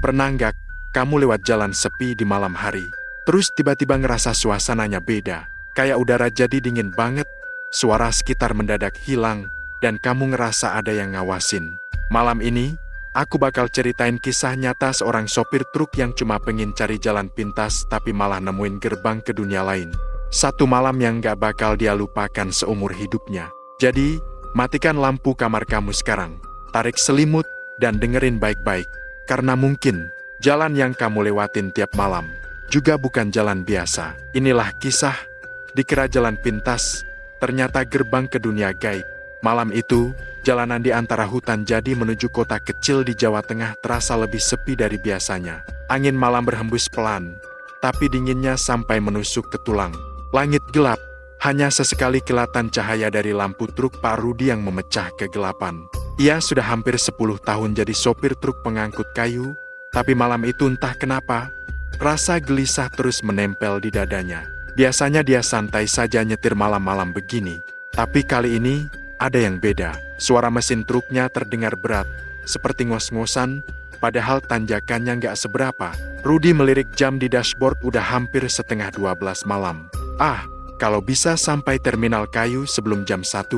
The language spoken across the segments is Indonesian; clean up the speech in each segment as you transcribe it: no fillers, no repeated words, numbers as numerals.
Pernah nggak kamu lewat jalan sepi di malam hari? Terus tiba-tiba ngerasa suasananya beda. Kayak udara jadi dingin banget, suara sekitar mendadak hilang, dan kamu ngerasa ada yang ngawasin. Malam ini, aku bakal ceritain kisah nyata seorang sopir truk yang cuma pengen cari jalan pintas tapi malah nemuin gerbang ke dunia lain. Satu malam yang gak bakal dia lupakan seumur hidupnya. Jadi, matikan lampu kamar kamu sekarang. Tarik selimut, dan dengerin baik-baik. Karena mungkin, jalan yang kamu lewatin tiap malam juga bukan jalan biasa. Inilah kisah, dikira jalan pintas, ternyata gerbang ke dunia gaib. Malam itu, jalanan di antara hutan jadi menuju kota kecil di Jawa Tengah terasa lebih sepi dari biasanya. Angin malam berhembus pelan, tapi dinginnya sampai menusuk ke tulang. Langit gelap, hanya sesekali kelihatan cahaya dari lampu truk Pak Rudi yang memecah kegelapan. Ia sudah hampir 10 tahun jadi sopir truk pengangkut kayu, tapi malam itu entah kenapa, rasa gelisah terus menempel di dadanya. Biasanya dia santai saja nyetir malam-malam begini, tapi kali ini ada yang beda. Suara mesin truknya terdengar berat, seperti ngos-ngosan, padahal tanjakannya nggak seberapa. Rudi melirik jam di dashboard, udah hampir setengah 12 malam. Kalau bisa sampai terminal kayu sebelum jam 1,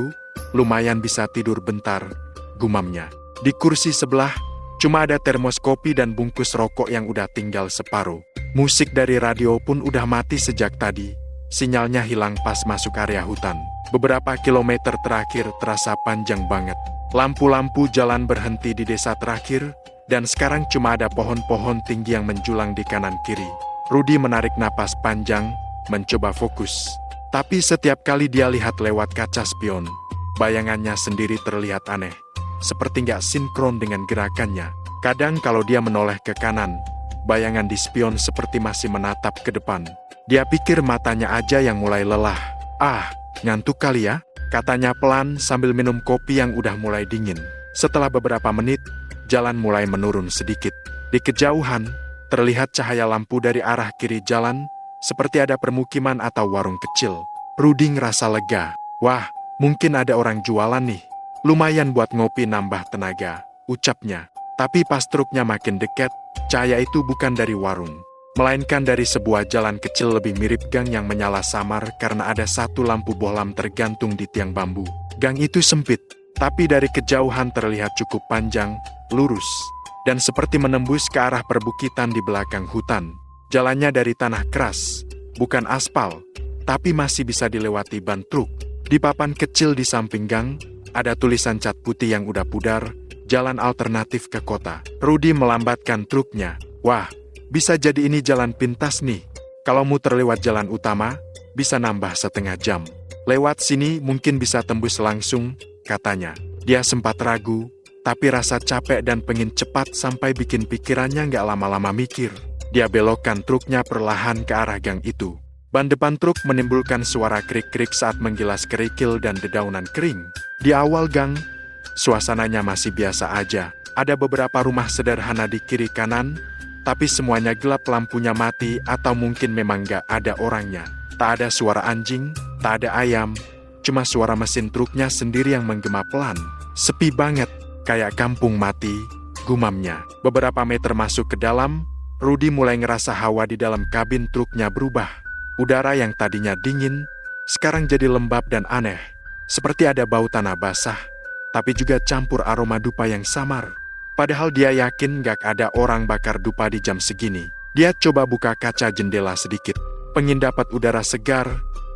lumayan bisa tidur bentar, gumamnya. Di kursi sebelah, cuma ada termos kopi dan bungkus rokok yang udah tinggal separuh. Musik dari radio pun udah mati sejak tadi. Sinyalnya hilang pas masuk area hutan. Beberapa kilometer terakhir terasa panjang banget. Lampu-lampu jalan berhenti di desa terakhir, dan sekarang cuma ada pohon-pohon tinggi yang menjulang di kanan kiri. Rudi menarik napas panjang, mencoba fokus. Tapi setiap kali dia lihat lewat kaca spion, bayangannya sendiri terlihat aneh. Seperti nggak sinkron dengan gerakannya. Kadang kalau dia menoleh ke kanan, bayangan di spion seperti masih menatap ke depan. Dia pikir matanya aja yang mulai lelah. Ngantuk kali ya? Katanya pelan sambil minum kopi yang udah mulai dingin. Setelah beberapa menit, jalan mulai menurun sedikit. Di kejauhan, terlihat cahaya lampu dari arah kiri jalan, seperti ada permukiman atau warung kecil. Rudi ngerasa lega. Wah, mungkin ada orang jualan nih. Lumayan buat ngopi nambah tenaga, ucapnya. Tapi pas truknya makin dekat, cahaya itu bukan dari warung, melainkan dari sebuah jalan kecil lebih mirip gang yang menyala samar karena ada satu lampu bohlam tergantung di tiang bambu. Gang itu sempit, tapi dari kejauhan terlihat cukup panjang, lurus, dan seperti menembus ke arah perbukitan di belakang hutan. Jalannya dari tanah keras, bukan aspal, tapi masih bisa dilewati ban truk. Di papan kecil di samping gang, ada tulisan cat putih yang udah pudar, jalan alternatif ke kota. Rudi melambatkan truknya. Wah, bisa jadi ini jalan pintas nih. Kalau muter lewat jalan utama, bisa nambah setengah jam. Lewat sini mungkin bisa tembus langsung, katanya. Dia sempat ragu, tapi rasa capek dan pengen cepat sampai bikin pikirannya nggak lama-lama mikir. Dia belokkan truknya perlahan ke arah gang itu. Ban depan truk menimbulkan suara krik-krik saat menggilas kerikil dan dedaunan kering. Di awal gang, suasananya masih biasa aja. Ada beberapa rumah sederhana di kiri kanan, tapi semuanya gelap, lampunya mati, atau mungkin memang gak ada orangnya. Tak ada suara anjing, tak ada ayam, cuma suara mesin truknya sendiri yang menggema pelan. Sepi banget, kayak kampung mati, gumamnya. Beberapa meter masuk ke dalam, Rudi mulai ngerasa hawa di dalam kabin truknya berubah. Udara yang tadinya dingin, sekarang jadi lembab dan aneh. Seperti ada bau tanah basah, tapi juga campur aroma dupa yang samar. Padahal dia yakin gak ada orang bakar dupa di jam segini. Dia coba buka kaca jendela sedikit, pengen dapat udara segar,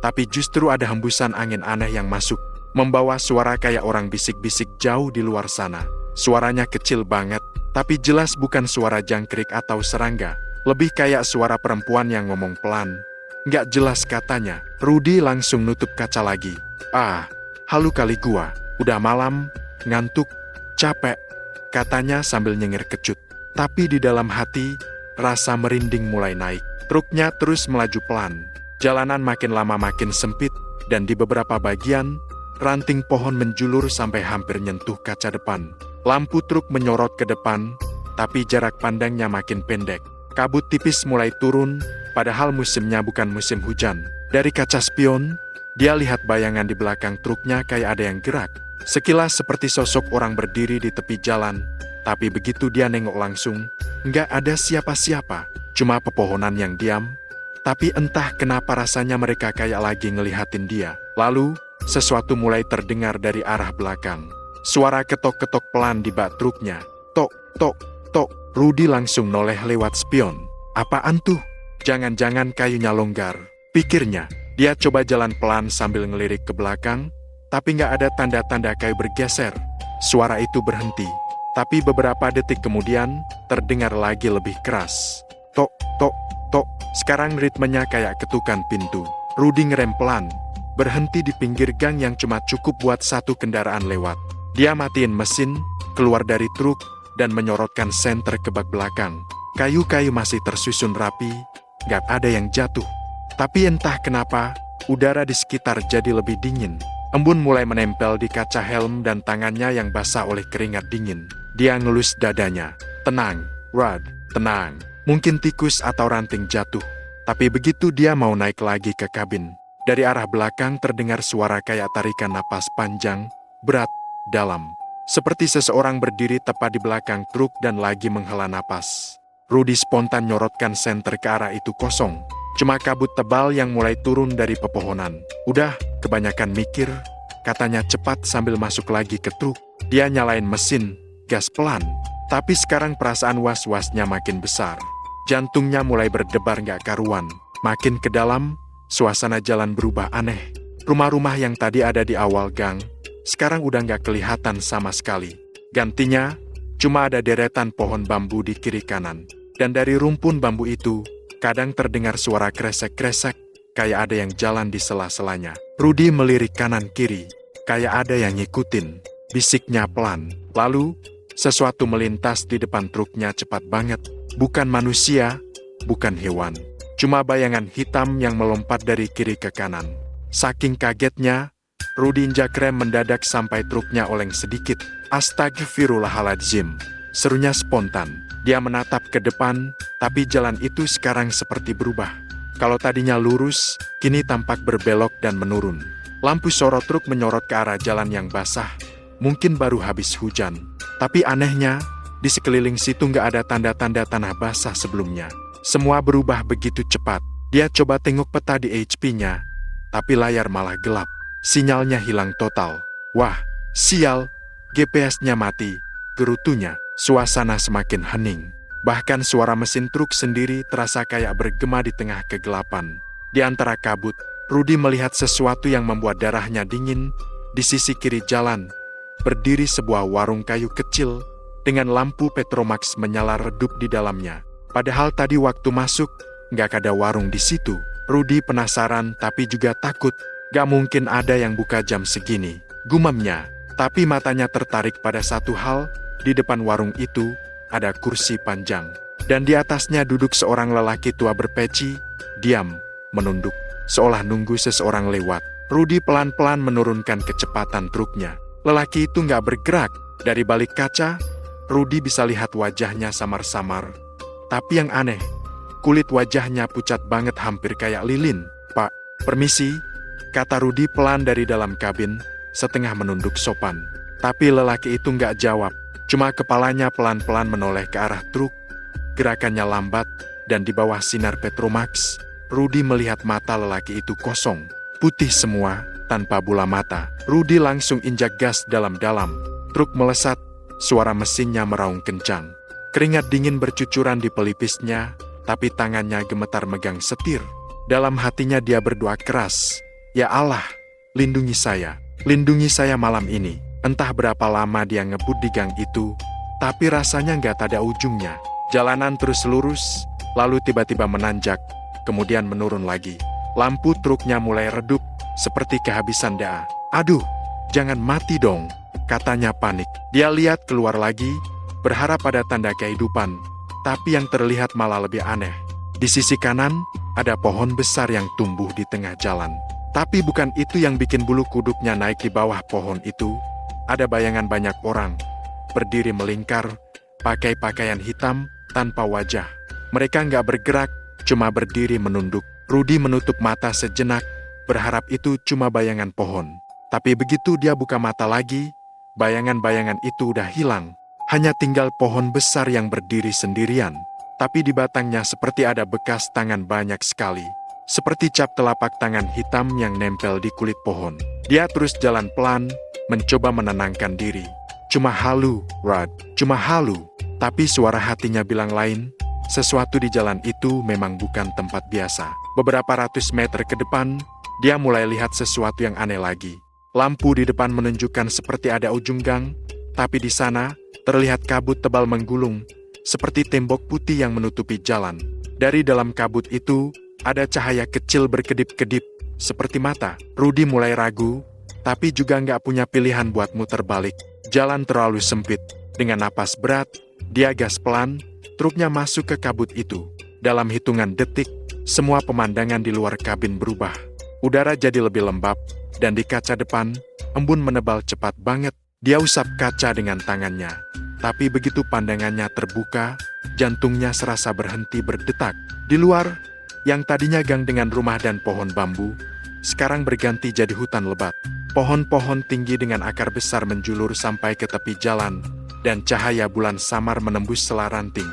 tapi justru ada hembusan angin aneh yang masuk, membawa suara kayak orang bisik-bisik jauh di luar sana. Suaranya kecil banget, tapi jelas bukan suara jangkrik atau serangga. Lebih kayak suara perempuan yang ngomong pelan. Nggak jelas katanya. Rudi langsung nutup kaca lagi. Halu kali gua. Udah malam, ngantuk, capek, katanya sambil nyengir kecut. Tapi di dalam hati, rasa merinding mulai naik. Truknya terus melaju pelan. Jalanan makin lama makin sempit, dan di beberapa bagian, ranting pohon menjulur sampai hampir nyentuh kaca depan. Lampu truk menyorot ke depan, tapi jarak pandangnya makin pendek. Kabut tipis mulai turun, padahal musimnya bukan musim hujan. Dari kaca spion, dia lihat bayangan di belakang truknya kayak ada yang gerak. Sekilas seperti sosok orang berdiri di tepi jalan, Tapi begitu dia nengok langsung, nggak ada siapa-siapa, cuma pepohonan yang diam. Tapi entah kenapa rasanya mereka kayak lagi ngelihatin dia. Lalu, sesuatu mulai terdengar dari arah belakang. Suara ketok-ketok pelan di bak truknya. Tok, tok, tok. Rudy langsung noleh lewat spion. Apaan tuh? Jangan-jangan kayunya longgar, pikirnya. Dia coba jalan pelan sambil ngelirik ke belakang, tapi nggak ada tanda-tanda kayu bergeser. Suara itu berhenti. Tapi beberapa detik kemudian, terdengar lagi lebih keras. Tok, tok, tok. Sekarang ritmenya kayak ketukan pintu. Rudy ngerem pelan, berhenti di pinggir gang yang cuma cukup buat satu kendaraan lewat. Dia matiin mesin, keluar dari truk, dan menyorotkan senter ke bak belakang. Kayu-kayu masih tersusun rapi, gak ada yang jatuh. Tapi entah kenapa, udara di sekitar jadi lebih dingin. Embun mulai menempel di kaca helm dan tangannya yang basah oleh keringat dingin. Dia ngelus dadanya. Tenang, Rod, tenang. Mungkin tikus atau ranting jatuh. Tapi begitu dia mau naik lagi ke kabin, dari arah belakang terdengar suara kayak tarikan napas panjang, berat, dalam. Seperti seseorang berdiri tepat di belakang truk dan lagi menghela napas. Rudy spontan nyorotkan senter ke arah itu kosong. Cuma kabut tebal yang mulai turun dari pepohonan. Udah, kebanyakan mikir, katanya cepat sambil masuk lagi ke truk. Dia nyalain mesin, gas pelan. Tapi sekarang perasaan was-wasnya makin besar. Jantungnya mulai berdebar gak karuan. Makin ke dalam, suasana jalan berubah aneh. Rumah-rumah yang tadi ada di awal gang, sekarang udah gak kelihatan sama sekali. Gantinya, cuma ada deretan pohon bambu di kiri kanan. Dan dari rumpun bambu itu, kadang terdengar suara kresek-kresek, kayak ada yang jalan di sela-selanya. Rudy melirik kanan kiri, kayak ada yang ngikutin. Bisiknya pelan. Lalu, sesuatu melintas di depan truknya cepat banget. Bukan manusia, bukan hewan. Cuma bayangan hitam yang melompat dari kiri ke kanan. Saking kagetnya, Rudy injak rem mendadak sampai truknya oleng sedikit. Astagfirullahaladzim, serunya spontan. Dia menatap ke depan, tapi jalan itu sekarang seperti berubah. Kalau tadinya lurus, kini tampak berbelok dan menurun. Lampu sorot truk menyorot ke arah jalan yang basah. Mungkin baru habis hujan. Tapi anehnya, di sekeliling situ nggak ada tanda-tanda tanah basah sebelumnya. Semua berubah begitu cepat. Dia coba tengok peta di HP-nya, tapi layar malah gelap. Sinyalnya hilang total. Wah, sial, GPS-nya mati, gerutunya. Suasana semakin hening. Bahkan suara mesin truk sendiri terasa kayak bergema di tengah kegelapan. Di antara kabut, Rudy melihat sesuatu yang membuat darahnya dingin. Di sisi kiri jalan, berdiri sebuah warung kayu kecil, dengan lampu Petromax menyala redup di dalamnya. Padahal tadi waktu masuk, nggak ada warung di situ. Rudy penasaran tapi juga takut. Gak mungkin ada yang buka jam segini, gumamnya. Tapi matanya tertarik pada satu hal, di depan warung itu, ada kursi panjang. Dan di atasnya duduk seorang lelaki tua berpeci, diam, menunduk, seolah nunggu seseorang lewat. Rudy pelan-pelan menurunkan kecepatan truknya. Lelaki itu nggak bergerak. Dari balik kaca, Rudy bisa lihat wajahnya samar-samar. Tapi yang aneh, kulit wajahnya pucat banget hampir kayak lilin. Pak, permisi, kata Rudy pelan dari dalam kabin, setengah menunduk sopan. Tapi lelaki itu nggak jawab, cuma kepalanya pelan-pelan menoleh ke arah truk. Gerakannya lambat, dan di bawah sinar Petromax, Rudy melihat mata lelaki itu kosong, putih semua, tanpa bola mata. Rudy langsung injak gas dalam-dalam. Truk melesat, suara mesinnya meraung kencang. Keringat dingin bercucuran di pelipisnya, tapi tangannya gemetar megang setir. Dalam hatinya dia berdoa keras, "Ya Allah, lindungi saya malam ini." Entah berapa lama dia ngebut di gang itu, tapi rasanya nggak ada ujungnya. Jalanan terus lurus, lalu tiba-tiba menanjak, kemudian menurun lagi. Lampu truknya mulai redup, seperti kehabisan daya. "Aduh, jangan mati dong," katanya panik. Dia lihat keluar lagi, berharap ada tanda kehidupan, tapi yang terlihat malah lebih aneh. Di sisi kanan, ada pohon besar yang tumbuh di tengah jalan. Tapi bukan itu yang bikin bulu kuduknya naik. Di bawah pohon itu, ada bayangan banyak orang, berdiri melingkar, pakai pakaian hitam, tanpa wajah. Mereka nggak bergerak, cuma berdiri menunduk. Rudy menutup mata sejenak, berharap itu cuma bayangan pohon. Tapi begitu dia buka mata lagi, bayangan-bayangan itu udah hilang. Hanya tinggal pohon besar yang berdiri sendirian, tapi di batangnya seperti ada bekas tangan banyak sekali. Seperti cap telapak tangan hitam yang nempel di kulit pohon. Dia terus jalan pelan, mencoba menenangkan diri. Cuma halu, Rod, cuma halu. Tapi suara hatinya bilang lain. Sesuatu di jalan itu memang bukan tempat biasa. Beberapa ratus meter ke depan, dia mulai lihat sesuatu yang aneh lagi. Lampu di depan menunjukkan seperti ada ujung gang, tapi di sana terlihat kabut tebal menggulung, seperti tembok putih yang menutupi jalan. Dari dalam kabut itu, ada cahaya kecil berkedip-kedip, seperti mata. Rudy mulai ragu, tapi juga nggak punya pilihan buat muter balik. Jalan terlalu sempit. Dengan napas berat, dia gas pelan, truknya masuk ke kabut itu. Dalam hitungan detik, semua pemandangan di luar kabin berubah. Udara jadi lebih lembab, dan di kaca depan, embun menebal cepat banget. Dia usap kaca dengan tangannya. Tapi begitu pandangannya terbuka, jantungnya serasa berhenti berdetak. Di luar, yang tadinya gang dengan rumah dan pohon bambu, sekarang berganti jadi hutan lebat. Pohon-pohon tinggi dengan akar besar menjulur sampai ke tepi jalan, dan cahaya bulan samar menembus sela ranting.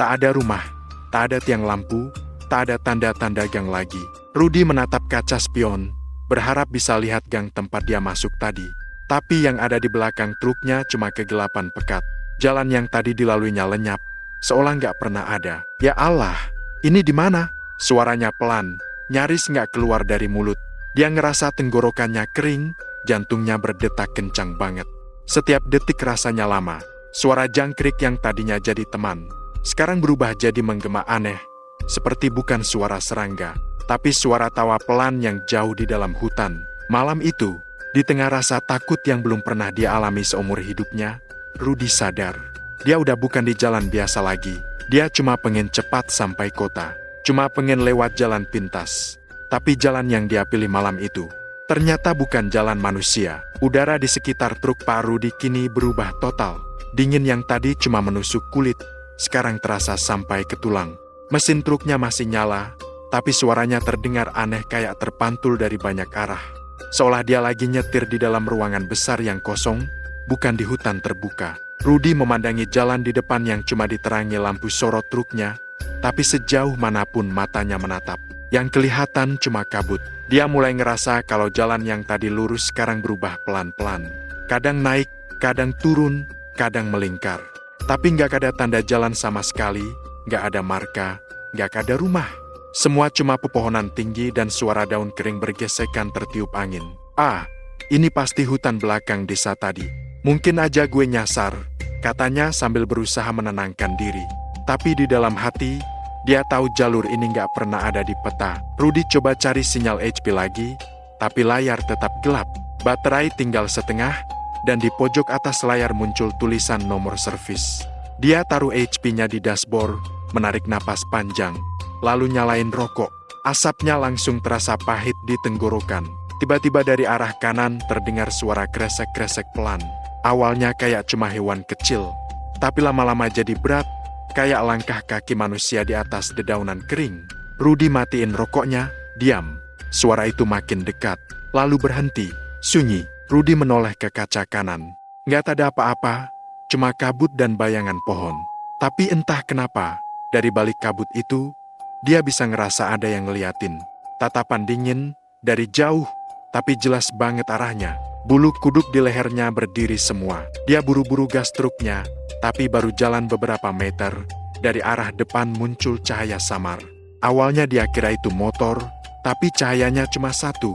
Tak ada rumah, tak ada tiang lampu, tak ada tanda-tanda gang lagi. Rudy menatap kaca spion, berharap bisa lihat gang tempat dia masuk tadi. Tapi yang ada di belakang truknya cuma kegelapan pekat. Jalan yang tadi dilaluinya lenyap, seolah nggak pernah ada. Ya Allah, ini di mana? Suaranya pelan, nyaris nggak keluar dari mulut. Dia ngerasa tenggorokannya kering, jantungnya berdetak kencang banget. Setiap detik rasanya lama. Suara jangkrik yang tadinya jadi teman, sekarang berubah jadi menggema aneh. Seperti bukan suara serangga, tapi suara tawa pelan yang jauh di dalam hutan. Malam itu, di tengah rasa takut yang belum pernah dia alami seumur hidupnya, Rudy sadar. Dia udah bukan di jalan biasa lagi. Dia cuma pengen cepat sampai kota. Cuma pengen lewat jalan pintas. Tapi jalan yang dia pilih malam itu, ternyata bukan jalan manusia. Udara di sekitar truk Pak Rudy kini berubah total. Dingin yang tadi cuma menusuk kulit, sekarang terasa sampai ke tulang. Mesin truknya masih nyala, tapi suaranya terdengar aneh kayak terpantul dari banyak arah. Seolah dia lagi nyetir di dalam ruangan besar yang kosong, bukan di hutan terbuka. Rudy memandangi jalan di depan yang cuma diterangi lampu sorot truknya, tapi sejauh manapun matanya menatap, yang kelihatan cuma kabut. Dia mulai ngerasa kalau jalan yang tadi lurus sekarang berubah pelan-pelan. Kadang naik, kadang turun, kadang melingkar. Tapi nggak ada tanda jalan sama sekali, nggak ada marka, nggak ada rumah. Semua cuma pepohonan tinggi dan suara daun kering bergesekan tertiup angin. Ah, ini pasti hutan belakang desa tadi. Mungkin aja gue nyasar, katanya sambil berusaha menenangkan diri. Tapi di dalam hati, dia tahu jalur ini nggak pernah ada di peta. Rudy coba cari sinyal HP lagi, tapi layar tetap gelap. Baterai tinggal setengah, dan di pojok atas layar muncul tulisan nomor servis. Dia taruh HP-nya di dashboard, menarik napas panjang, lalu nyalain rokok. Asapnya langsung terasa pahit di tenggorokan. Tiba-tiba dari arah kanan terdengar suara kresek-kresek pelan. Awalnya kayak cuma hewan kecil, tapi lama-lama jadi berat, kayak langkah kaki manusia di atas dedaunan kering. Rudy matiin rokoknya, diam. Suara itu makin dekat, lalu berhenti, sunyi. Rudy menoleh ke kaca kanan. Nggak ada apa-apa, cuma kabut dan bayangan pohon. Tapi entah kenapa, dari balik kabut itu, dia bisa ngerasa ada yang ngeliatin. Tatapan dingin, dari jauh, tapi jelas banget arahnya. Bulu kuduk di lehernya berdiri semua. Dia buru-buru gas truknya, tapi baru jalan beberapa meter, dari arah depan muncul cahaya samar. Awalnya dia kira itu motor, tapi cahayanya cuma satu.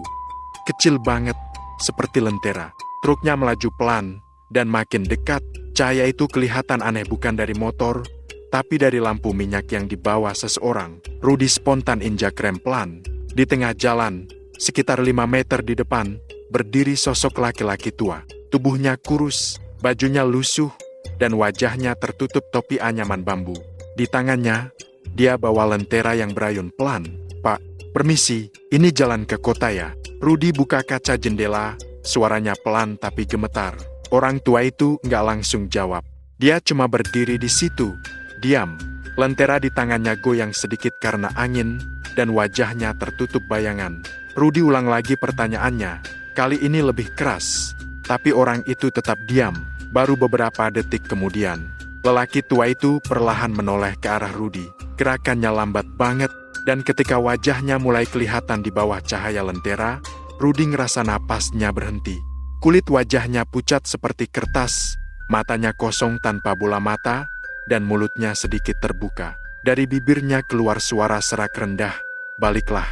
Kecil banget, seperti lentera. Truknya melaju pelan, dan makin dekat, cahaya itu kelihatan aneh bukan dari motor, tapi dari lampu minyak yang dibawa seseorang. Rudy spontan injak rem pelan. Di tengah jalan, sekitar 5 meter di depan, berdiri sosok laki-laki tua. Tubuhnya kurus, bajunya lusuh, dan wajahnya tertutup topi anyaman bambu. Di tangannya, dia bawa lentera yang berayun pelan. "Pak, permisi, ini jalan ke kota ya?" Rudy buka kaca jendela, suaranya pelan tapi gemetar. Orang tua itu nggak langsung jawab. Dia cuma berdiri di situ, diam. Lentera di tangannya goyang sedikit karena angin, dan wajahnya tertutup bayangan. Rudy ulang lagi pertanyaannya, kali ini lebih keras. Tapi orang itu tetap diam. Baru beberapa detik kemudian, lelaki tua itu perlahan menoleh ke arah Rudy. Gerakannya lambat banget, dan ketika wajahnya mulai kelihatan di bawah cahaya lentera, Rudy ngerasa napasnya berhenti. Kulit wajahnya pucat seperti kertas, matanya kosong tanpa bola mata, dan mulutnya sedikit terbuka. Dari bibirnya keluar suara serak rendah, "Baliklah."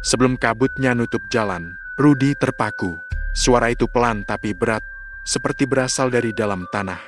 Sebelum kabutnya nutup jalan, Rudy terpaku. Suara itu pelan tapi berat, seperti berasal dari dalam tanah.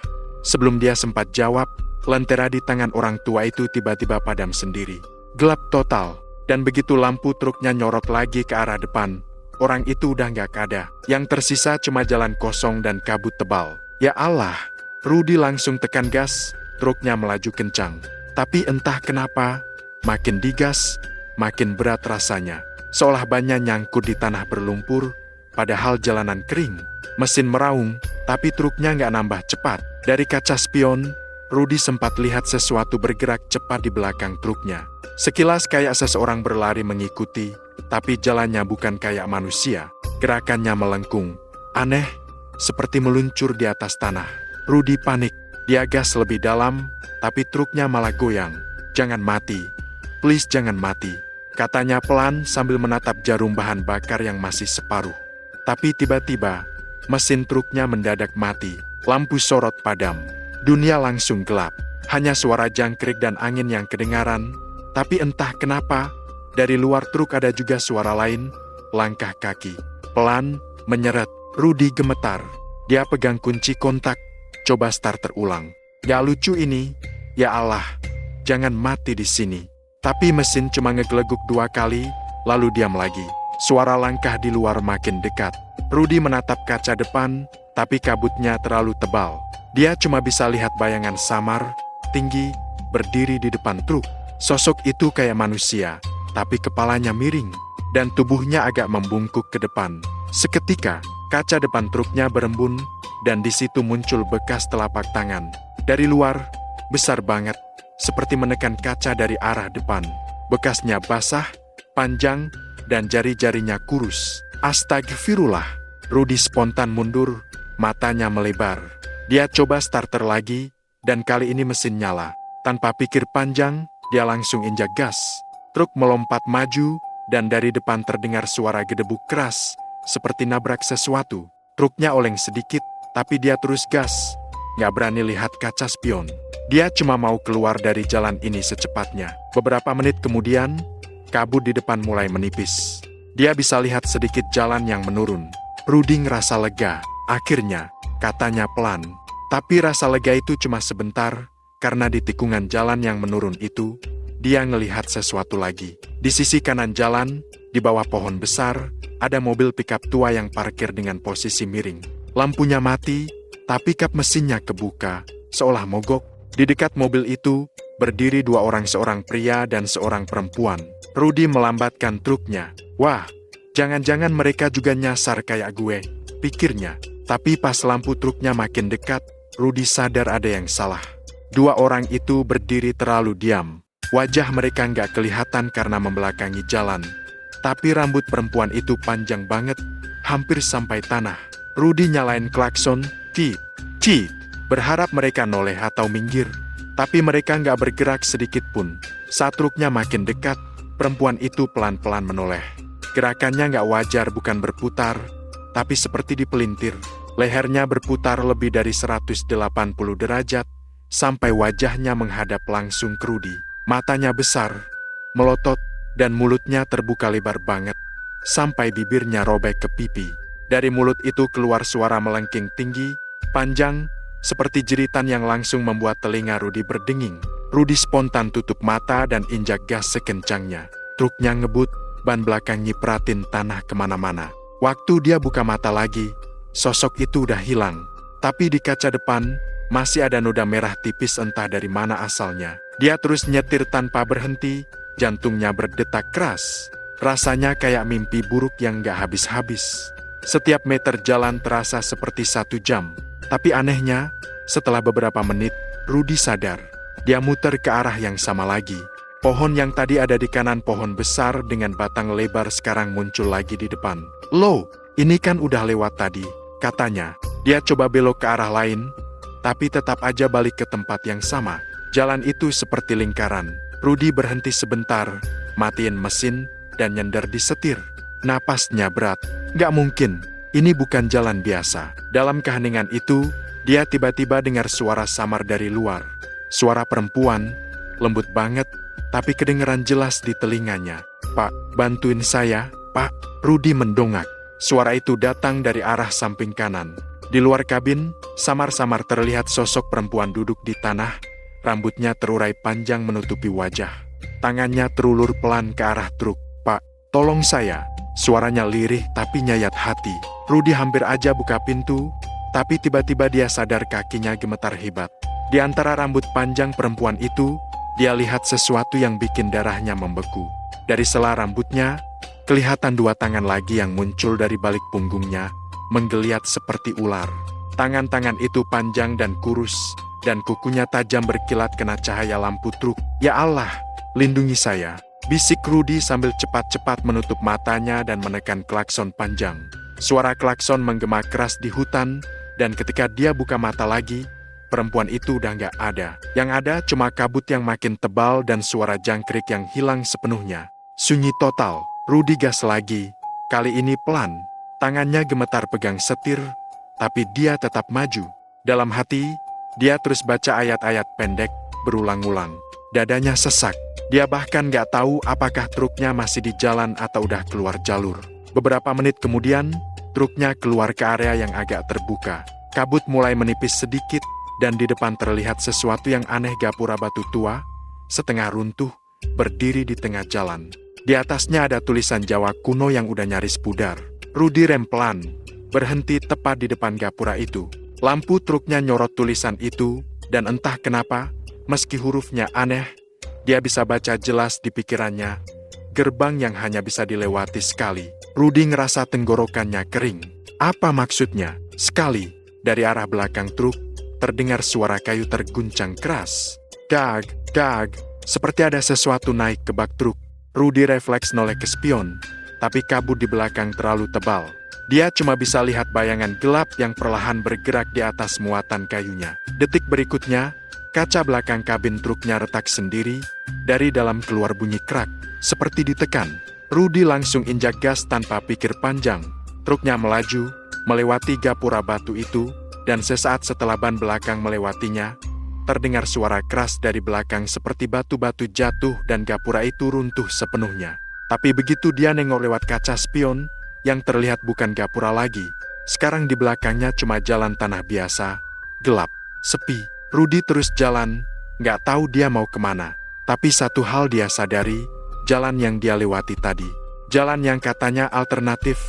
Sebelum dia sempat jawab, lentera di tangan orang tua itu tiba-tiba padam sendiri. Gelap total, dan begitu lampu truknya nyorot lagi ke arah depan, orang itu udah gak ada. Yang tersisa cuma jalan kosong dan kabut tebal. Ya Allah, Rudy langsung tekan gas, truknya melaju kencang. Tapi entah kenapa, makin digas, makin berat rasanya. Seolah bannya nyangkut di tanah berlumpur, padahal jalanan kering. Mesin meraung, tapi truknya nggak nambah cepat. Dari kaca spion, Rudy sempat lihat sesuatu bergerak cepat di belakang truknya. Sekilas kayak seseorang berlari mengikuti, tapi jalannya bukan kayak manusia. Gerakannya melengkung, aneh, seperti meluncur di atas tanah. Rudy panik, dia gas lebih dalam, tapi truknya malah goyang. "Jangan mati, please jangan mati," katanya pelan sambil menatap jarum bahan bakar yang masih separuh. Tapi tiba-tiba, mesin truknya mendadak mati, lampu sorot padam. Dunia langsung gelap, hanya suara jangkrik dan angin yang kedengaran. Tapi entah kenapa, dari luar truk ada juga suara lain, langkah kaki, pelan, menyeret. Rudy gemetar, dia pegang kunci kontak, coba starter ulang. Gak lucu ini, ya Allah, jangan mati di sini. Tapi mesin cuma ngegeleguk 2 kali, lalu diam lagi. Suara langkah di luar makin dekat. Rudy menatap kaca depan, tapi kabutnya terlalu tebal. Dia cuma bisa lihat bayangan samar, tinggi, berdiri di depan truk. Sosok itu kayak manusia, tapi kepalanya miring, dan tubuhnya agak membungkuk ke depan. Seketika, kaca depan truknya berembun, dan di situ muncul bekas telapak tangan. Dari luar, besar banget, seperti menekan kaca dari arah depan. Bekasnya basah, panjang, dan jari-jarinya kurus. Astagfirullah. Rudy spontan mundur, matanya melebar. Dia coba starter lagi, dan kali ini mesin nyala. Tanpa pikir panjang, dia langsung injak gas. Truk melompat maju, dan dari depan terdengar suara gedebuk keras, seperti nabrak sesuatu. Truknya oleng sedikit, tapi dia terus gas. Gak berani lihat kaca spion. Dia cuma mau keluar dari jalan ini secepatnya. Beberapa menit kemudian, kabut di depan mulai menipis. Dia bisa lihat sedikit jalan yang menurun. Rudy ngerasa lega. Akhirnya, katanya pelan. Tapi rasa lega itu cuma sebentar, karena di tikungan jalan yang menurun itu, dia ngelihat sesuatu lagi. Di sisi kanan jalan, di bawah pohon besar, ada mobil pickup tua yang parkir dengan posisi miring. Lampunya mati, tapi kap mesinnya kebuka, seolah mogok. Di dekat mobil itu, berdiri 2 orang, seorang pria dan seorang perempuan. Rudy melambatkan truknya. Wah, jangan-jangan mereka juga nyasar kayak gue, pikirnya. Tapi pas lampu truknya makin dekat, Rudy sadar ada yang salah. 2 orang itu berdiri terlalu diam. Wajah mereka nggak kelihatan karena membelakangi jalan. Tapi rambut perempuan itu panjang banget, hampir sampai tanah. Rudy nyalain klakson, "Cit, cit," berharap mereka noleh atau minggir. Tapi mereka nggak bergerak sedikit pun. Saat truknya makin dekat, perempuan itu pelan-pelan menoleh. Gerakannya nggak wajar, bukan berputar, tapi seperti dipelintir. Lehernya berputar lebih dari 180 derajat, sampai wajahnya menghadap langsung ke Rudy. Matanya besar, melotot, dan mulutnya terbuka lebar banget, sampai bibirnya robek ke pipi. Dari mulut itu keluar suara melengking tinggi, panjang, seperti jeritan yang langsung membuat telinga Rudy berdenging. Rudy spontan tutup mata dan injak gas sekencangnya. Truknya ngebut, ban belakang nyipratin tanah kemana-mana. Waktu dia buka mata lagi, sosok itu udah hilang. Tapi di kaca depan, masih ada noda merah tipis entah dari mana asalnya. Dia terus nyetir tanpa berhenti, jantungnya berdetak keras. Rasanya kayak mimpi buruk yang gak habis-habis. Setiap meter jalan terasa seperti 1 jam. Tapi anehnya, setelah beberapa menit, Rudy sadar. Dia muter ke arah yang sama lagi. Pohon yang tadi ada di kanan pohon besar dengan batang lebar sekarang muncul lagi di depan. "Loh, ini kan udah lewat tadi," katanya. Dia coba belok ke arah lain, tapi tetap aja balik ke tempat yang sama. Jalan itu seperti lingkaran. Rudy berhenti sebentar, matiin mesin, dan nyender di setir. Napasnya berat. Gak mungkin, ini bukan jalan biasa. Dalam keheningan itu, dia tiba-tiba dengar suara samar dari luar. Suara perempuan, lembut banget, tapi kedengeran jelas di telinganya. "Pak, bantuin saya, Pak." Rudy mendongak. Suara itu datang dari arah samping kanan. Di luar kabin, samar-samar terlihat sosok perempuan duduk di tanah, rambutnya terurai panjang menutupi wajah. Tangannya terulur pelan ke arah truk. "Pak, tolong saya." Suaranya lirih tapi nyayat hati. Rudy hampir aja buka pintu, tapi tiba-tiba dia sadar kakinya gemetar hebat. Di antara rambut panjang perempuan itu, dia lihat sesuatu yang bikin darahnya membeku. Dari sela rambutnya, kelihatan dua tangan lagi yang muncul dari balik punggungnya, menggeliat seperti ular. Tangan-tangan itu panjang dan kurus, dan kukunya tajam berkilat kena cahaya lampu truk. "Ya Allah, lindungi saya," bisik Rudy sambil cepat-cepat menutup matanya dan menekan klakson panjang. Suara klakson menggema keras di hutan, dan ketika dia buka mata lagi, perempuan itu udah gak ada. Yang ada cuma kabut yang makin tebal dan suara jangkrik yang hilang sepenuhnya. Sunyi total. Rudy gas lagi, kali ini pelan. Tangannya gemetar pegang setir, tapi dia tetap maju. Dalam hati, dia terus baca ayat-ayat pendek, berulang-ulang. Dadanya sesak. Dia bahkan gak tahu apakah truknya masih di jalan atau udah keluar jalur. Beberapa menit kemudian, truknya keluar ke area yang agak terbuka. Kabut mulai menipis sedikit, dan di depan terlihat sesuatu yang aneh. Gapura batu tua, setengah runtuh, berdiri di tengah jalan. Di atasnya ada tulisan Jawa kuno yang udah nyaris pudar. Rudy rem pelan, berhenti tepat di depan gapura itu. Lampu truknya nyorot tulisan itu, dan entah kenapa, meski hurufnya aneh, dia bisa baca jelas di pikirannya, gerbang yang hanya bisa dilewati sekali. Rudy ngerasa tenggorokannya kering. Apa maksudnya? Sekali, dari arah belakang truk, terdengar suara kayu terguncang keras. Dag, dag, seperti ada sesuatu naik ke bak truk. Rudy refleks noleh ke spion, tapi kabut di belakang terlalu tebal. Dia cuma bisa lihat bayangan gelap yang perlahan bergerak di atas muatan kayunya. Detik berikutnya, kaca belakang kabin truknya retak sendiri, dari dalam keluar bunyi krak, seperti ditekan. Rudy langsung injak gas tanpa pikir panjang. Truknya melaju, melewati gapura batu itu, dan sesaat setelah ban belakang melewatinya, terdengar suara keras dari belakang seperti batu-batu jatuh dan gapura itu runtuh sepenuhnya. Tapi begitu dia nengok lewat kaca spion, yang terlihat bukan gapura lagi. Sekarang di belakangnya cuma jalan tanah biasa, gelap, sepi. Rudy terus jalan, nggak tahu dia mau kemana. Tapi satu hal dia sadari, jalan yang dia lewati tadi, jalan yang katanya alternatif,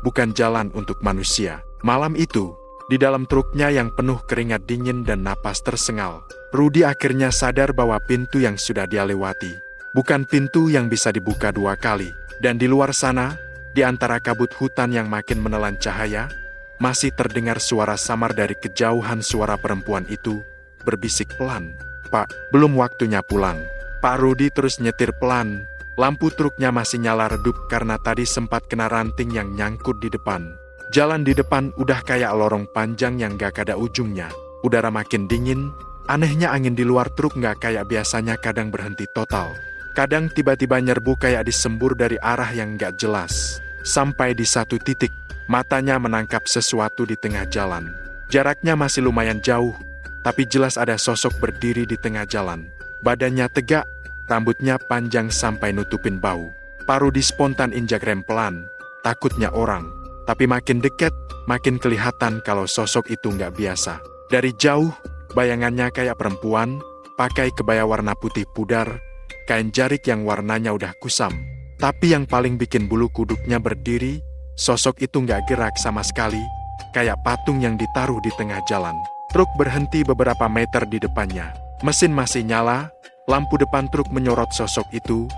bukan jalan untuk manusia. Malam itu, di dalam truknya yang penuh keringat dingin dan napas tersengal, Rudy akhirnya sadar bahwa pintu yang sudah dia lewati, bukan pintu yang bisa dibuka dua kali. Dan di luar sana, di antara kabut hutan yang makin menelan cahaya, masih terdengar suara samar dari kejauhan. Suara perempuan itu berbisik pelan, "Pak, belum waktunya pulang." Pak Rudy terus nyetir pelan. Lampu truknya masih nyala redup karena tadi sempat kena ranting yang nyangkut di depan. Jalan di depan udah kayak lorong panjang yang gak ada ujungnya. Udara makin dingin, anehnya angin di luar truk gak kayak biasanya, kadang berhenti total. Kadang tiba-tiba nyerbu kayak disembur dari arah yang gak jelas. Sampai di satu titik, matanya menangkap sesuatu di tengah jalan. Jaraknya masih lumayan jauh, tapi jelas ada sosok berdiri di tengah jalan. Badannya tegak, rambutnya panjang sampai nutupin bau. Pak Rudy spontan injak rem pelan, takutnya orang. Tapi makin dekat, makin kelihatan kalau sosok itu nggak biasa. Dari jauh, bayangannya kayak perempuan, pakai kebaya warna putih pudar, kain jarik yang warnanya udah kusam. Tapi yang paling bikin bulu kuduknya berdiri, sosok itu nggak gerak sama sekali, kayak patung yang ditaruh di tengah jalan. Truk berhenti beberapa meter di depannya. Mesin masih nyala, lampu depan truk menyorot sosok itu,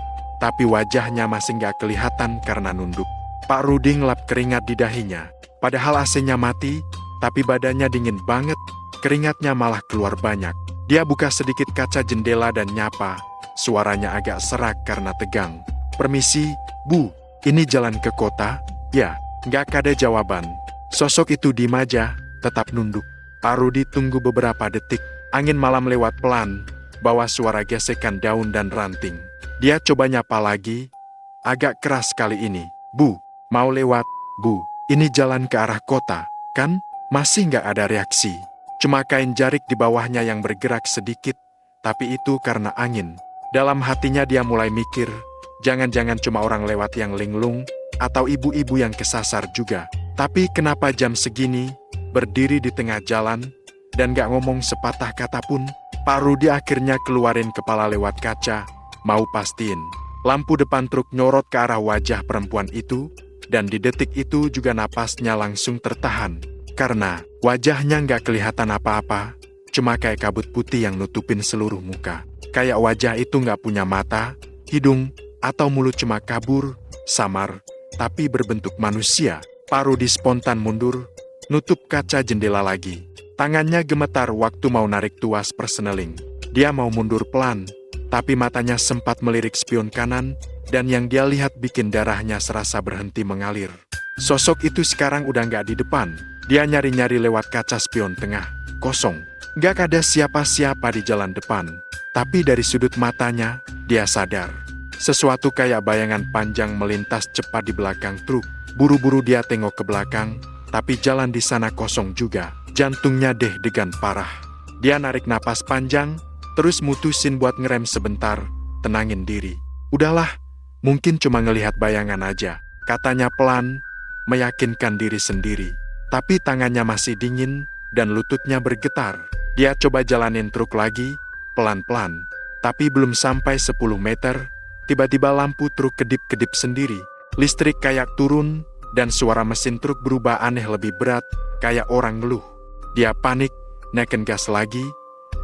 tapi wajahnya masih nggak kelihatan karena nunduk. Pak Rudy ngelap keringat di dahinya. Padahal AC-nya mati, tapi badannya dingin banget, keringatnya malah keluar banyak. Dia buka sedikit kaca jendela dan nyapa, suaranya agak serak karena tegang. "Permisi, Bu, ini jalan ke kota?" "Ya." Nggak ada jawaban. Sosok itu diem aja, tetap nunduk. Pak Rudi tunggu beberapa detik. Angin malam lewat pelan, bawa suara gesekan daun dan ranting. Dia coba nyapa lagi, agak keras kali ini. Bu, mau lewat, Bu. Ini jalan ke arah kota, kan? Masih nggak ada reaksi. Cuma kain jarik di bawahnya yang bergerak sedikit, tapi itu karena angin. Dalam hatinya dia mulai mikir, jangan-jangan cuma orang lewat yang linglung, atau ibu-ibu yang kesasar juga. Tapi kenapa jam segini, berdiri di tengah jalan, dan gak ngomong sepatah kata pun? Pak Rudi akhirnya keluarin kepala lewat kaca, mau pastiin. Lampu depan truk nyorot ke arah wajah perempuan itu, dan di detik itu juga napasnya langsung tertahan. Karena wajahnya gak kelihatan apa-apa, cuma kayak kabut putih yang nutupin seluruh muka. Kayak wajah itu gak punya mata, hidung, atau mulut, cuma kabur, samar, tapi berbentuk manusia. Pak Rudi spontan mundur, nutup kaca jendela lagi. Tangannya gemetar waktu mau narik tuas perseneling. Dia mau mundur pelan, tapi matanya sempat melirik spion kanan, dan yang dia lihat bikin darahnya serasa berhenti mengalir. Sosok itu sekarang udah nggak di depan. Dia nyari-nyari lewat kaca spion tengah, kosong. Nggak ada siapa-siapa di jalan depan. Tapi dari sudut matanya, dia sadar. Sesuatu kayak bayangan panjang melintas cepat di belakang truk. Buru-buru dia tengok ke belakang, tapi jalan di sana kosong juga. Jantungnya deg-degan parah. Dia narik napas panjang, terus mutusin buat ngerem sebentar, tenangin diri. Udahlah, mungkin cuma ngelihat bayangan aja, katanya pelan, meyakinkan diri sendiri. Tapi tangannya masih dingin, dan lututnya bergetar. Dia coba jalanin truk lagi, pelan-pelan. Tapi belum sampai 10 meter, tiba-tiba lampu truk kedip-kedip sendiri. Listrik kayak turun, dan suara mesin truk berubah aneh lebih berat, kayak orang ngeluh. Dia panik, neken gas lagi,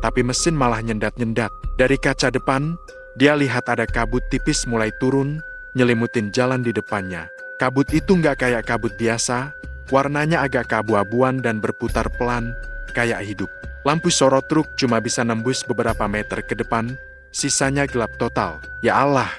tapi mesin malah nyendat-nyendat. Dari kaca depan, dia lihat ada kabut tipis mulai turun, nyelimutin jalan di depannya. Kabut itu nggak kayak kabut biasa, warnanya agak keabu-abuan dan berputar pelan, kayak hidup. Lampu sorot truk cuma bisa nembus beberapa meter ke depan, sisanya gelap total. Ya Allah,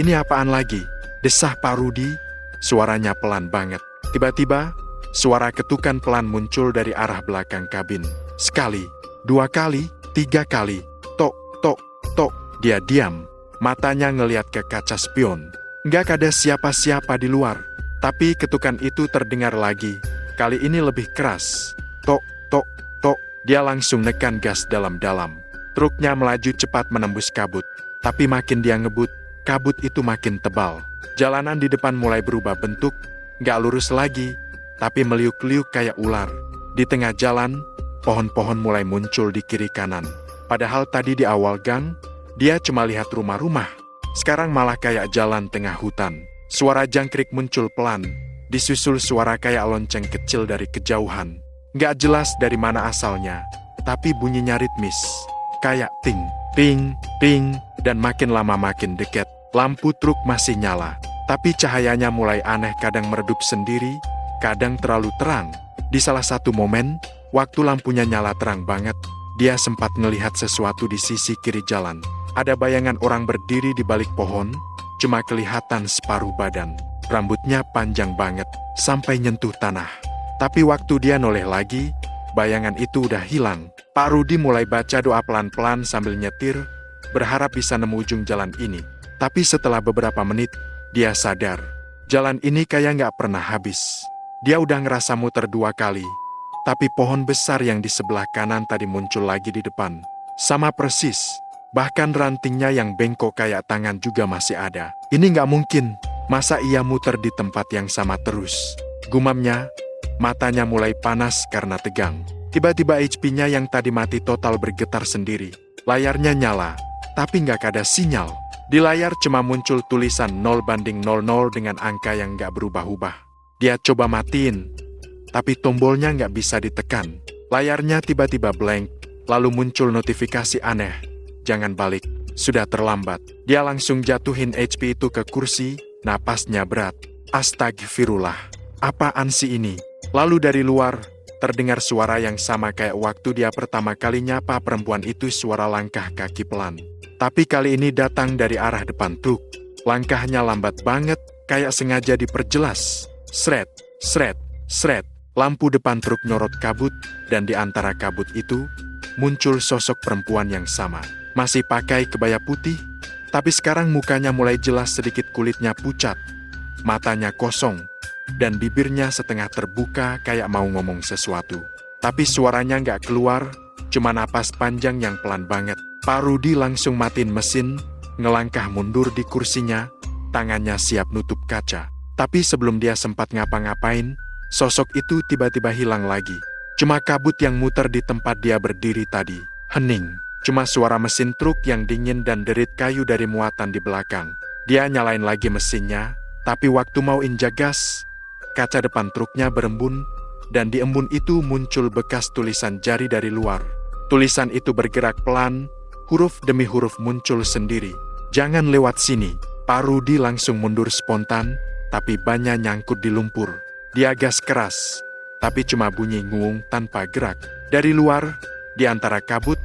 ini apaan lagi? Desah Pak Rudi, suaranya pelan banget. Tiba-tiba, suara ketukan pelan muncul dari arah belakang kabin. Sekali, 2 kali, 3 kali. Tok, tok, tok. Dia diam, matanya ngeliat ke kaca spion. Nggak ada siapa-siapa di luar. Tapi ketukan itu terdengar lagi. Kali ini lebih keras. Tok, tok, tok. Dia langsung nekan gas dalam-dalam. Truknya melaju cepat menembus kabut. Tapi makin dia ngebut, kabut itu makin tebal. Jalanan di depan mulai berubah bentuk, nggak lurus lagi, tapi meliuk-liuk kayak ular. Di tengah jalan, pohon-pohon mulai muncul di kiri kanan. Padahal tadi di awal gang, dia cuma lihat rumah-rumah. Sekarang malah kayak jalan tengah hutan. Suara jangkrik muncul pelan, disusul suara kayak lonceng kecil dari kejauhan. Nggak jelas dari mana asalnya, tapi bunyinya ritmis. Kayak ting, ting, ting, dan makin lama makin dekat. Lampu truk masih nyala, tapi cahayanya mulai aneh, kadang meredup sendiri, kadang terlalu terang. Di salah satu momen, waktu lampunya nyala terang banget, dia sempat melihat sesuatu di sisi kiri jalan. Ada bayangan orang berdiri di balik pohon, cuma kelihatan separuh badan. Rambutnya panjang banget, sampai nyentuh tanah. Tapi waktu dia noleh lagi, bayangan itu udah hilang. Pak Rudi mulai baca doa pelan-pelan sambil nyetir, berharap bisa nemu ujung jalan ini. Tapi setelah beberapa menit, dia sadar. Jalan ini kayak nggak pernah habis. Dia udah ngerasa muter 2 kali. Tapi pohon besar yang di sebelah kanan tadi muncul lagi di depan. Sama persis. Bahkan rantingnya yang bengkok kayak tangan juga masih ada. Ini nggak mungkin. Masa ia muter di tempat yang sama terus? Gumamnya, matanya mulai panas karena tegang. Tiba-tiba HP-nya yang tadi mati total bergetar sendiri. Layarnya nyala, tapi nggak ada sinyal. Di layar cuma muncul tulisan 0/00 dengan angka yang nggak berubah-ubah. Dia coba matiin, tapi tombolnya nggak bisa ditekan. Layarnya tiba-tiba blank, lalu muncul notifikasi aneh. Jangan balik, sudah terlambat. Dia langsung jatuhin HP itu ke kursi, napasnya berat. Astagfirullah, apaan sih ini? Lalu dari luar, terdengar suara yang sama kayak waktu dia pertama kali nyapa perempuan itu, suara langkah kaki pelan. Tapi kali ini datang dari arah depan truk. Langkahnya lambat banget, kayak sengaja diperjelas. Sret, sret, sret. Lampu depan truk nyorot kabut, dan di antara kabut itu, muncul sosok perempuan yang sama. Masih pakai kebaya putih, tapi sekarang mukanya mulai jelas sedikit kulitnya pucat. Matanya kosong, dan bibirnya setengah terbuka kayak mau ngomong sesuatu. Tapi suaranya nggak keluar, cuma napas panjang yang pelan banget. Pak Rudi langsung matiin mesin, ngelangkah mundur di kursinya, tangannya siap nutup kaca. Tapi sebelum dia sempat ngapa-ngapain, sosok itu tiba-tiba hilang lagi. Cuma kabut yang muter di tempat dia berdiri tadi. Hening. Cuma suara mesin truk yang dingin dan derit kayu dari muatan di belakang. Dia nyalain lagi mesinnya, tapi waktu mau injak gas, kaca depan truknya berembun, dan di embun itu muncul bekas tulisan jari dari luar. Tulisan itu bergerak pelan, huruf demi huruf muncul sendiri. "Jangan lewat sini." Pak Rudi langsung mundur spontan, tapi bannya nyangkut di lumpur. Dia gas keras, tapi cuma bunyi nguung tanpa gerak. Dari luar, di antara kabut,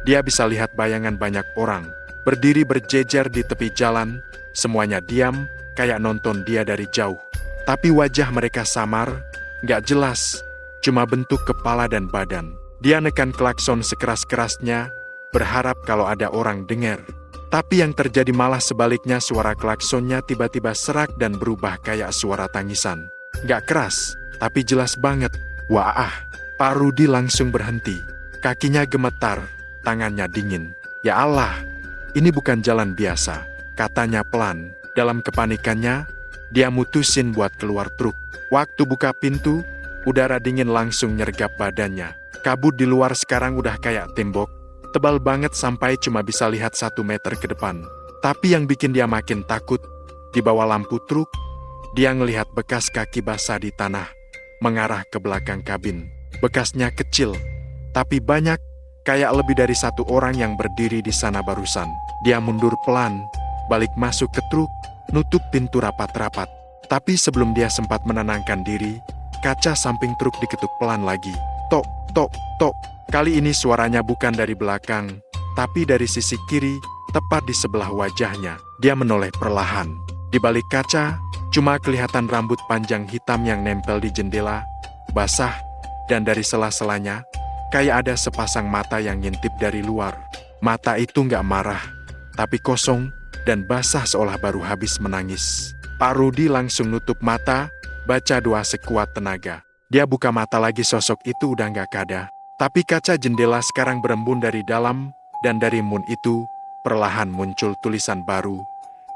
dia bisa lihat bayangan banyak orang, berdiri berjejer di tepi jalan, semuanya diam, kayak nonton dia dari jauh. Tapi wajah mereka samar, nggak jelas, cuma bentuk kepala dan badan. Dia nekan klakson sekeras-kerasnya, berharap kalau ada orang dengar. Tapi yang terjadi malah sebaliknya, suara klaksonnya tiba-tiba serak dan berubah kayak suara tangisan. Nggak keras, tapi jelas banget. Wah, Pak Rudi langsung berhenti. Kakinya gemetar, tangannya dingin. "Ya Allah, ini bukan jalan biasa," katanya pelan. Dalam kepanikannya, dia mutusin buat keluar truk. Waktu buka pintu, udara dingin langsung nyergap badannya. Kabut di luar sekarang udah kayak tembok, tebal banget sampai cuma bisa lihat 1 meter ke depan. Tapi yang bikin dia makin takut, di bawah lampu truk, dia ngelihat bekas kaki basah di tanah, mengarah ke belakang kabin. Bekasnya kecil, tapi banyak, kayak lebih dari 1 orang yang berdiri di sana barusan. Dia mundur pelan, balik masuk ke truk, nutup pintu rapat-rapat. Tapi sebelum dia sempat menenangkan diri, kaca samping truk diketuk pelan lagi. Tok, tok, tok. Kali ini suaranya bukan dari belakang, tapi dari sisi kiri, tepat di sebelah wajahnya. Dia menoleh perlahan. Di balik kaca, cuma kelihatan rambut panjang hitam yang nempel di jendela, basah, dan dari sela-selanya, kayak ada sepasang mata yang ngintip dari luar. Mata itu nggak marah, tapi kosong, dan basah seolah baru habis menangis. Pak Rudi langsung nutup mata, baca doa sekuat tenaga. Dia buka mata lagi, sosok itu udah nggak ada. Tapi kaca jendela sekarang berembun dari dalam, dan dari embun itu, perlahan muncul tulisan baru.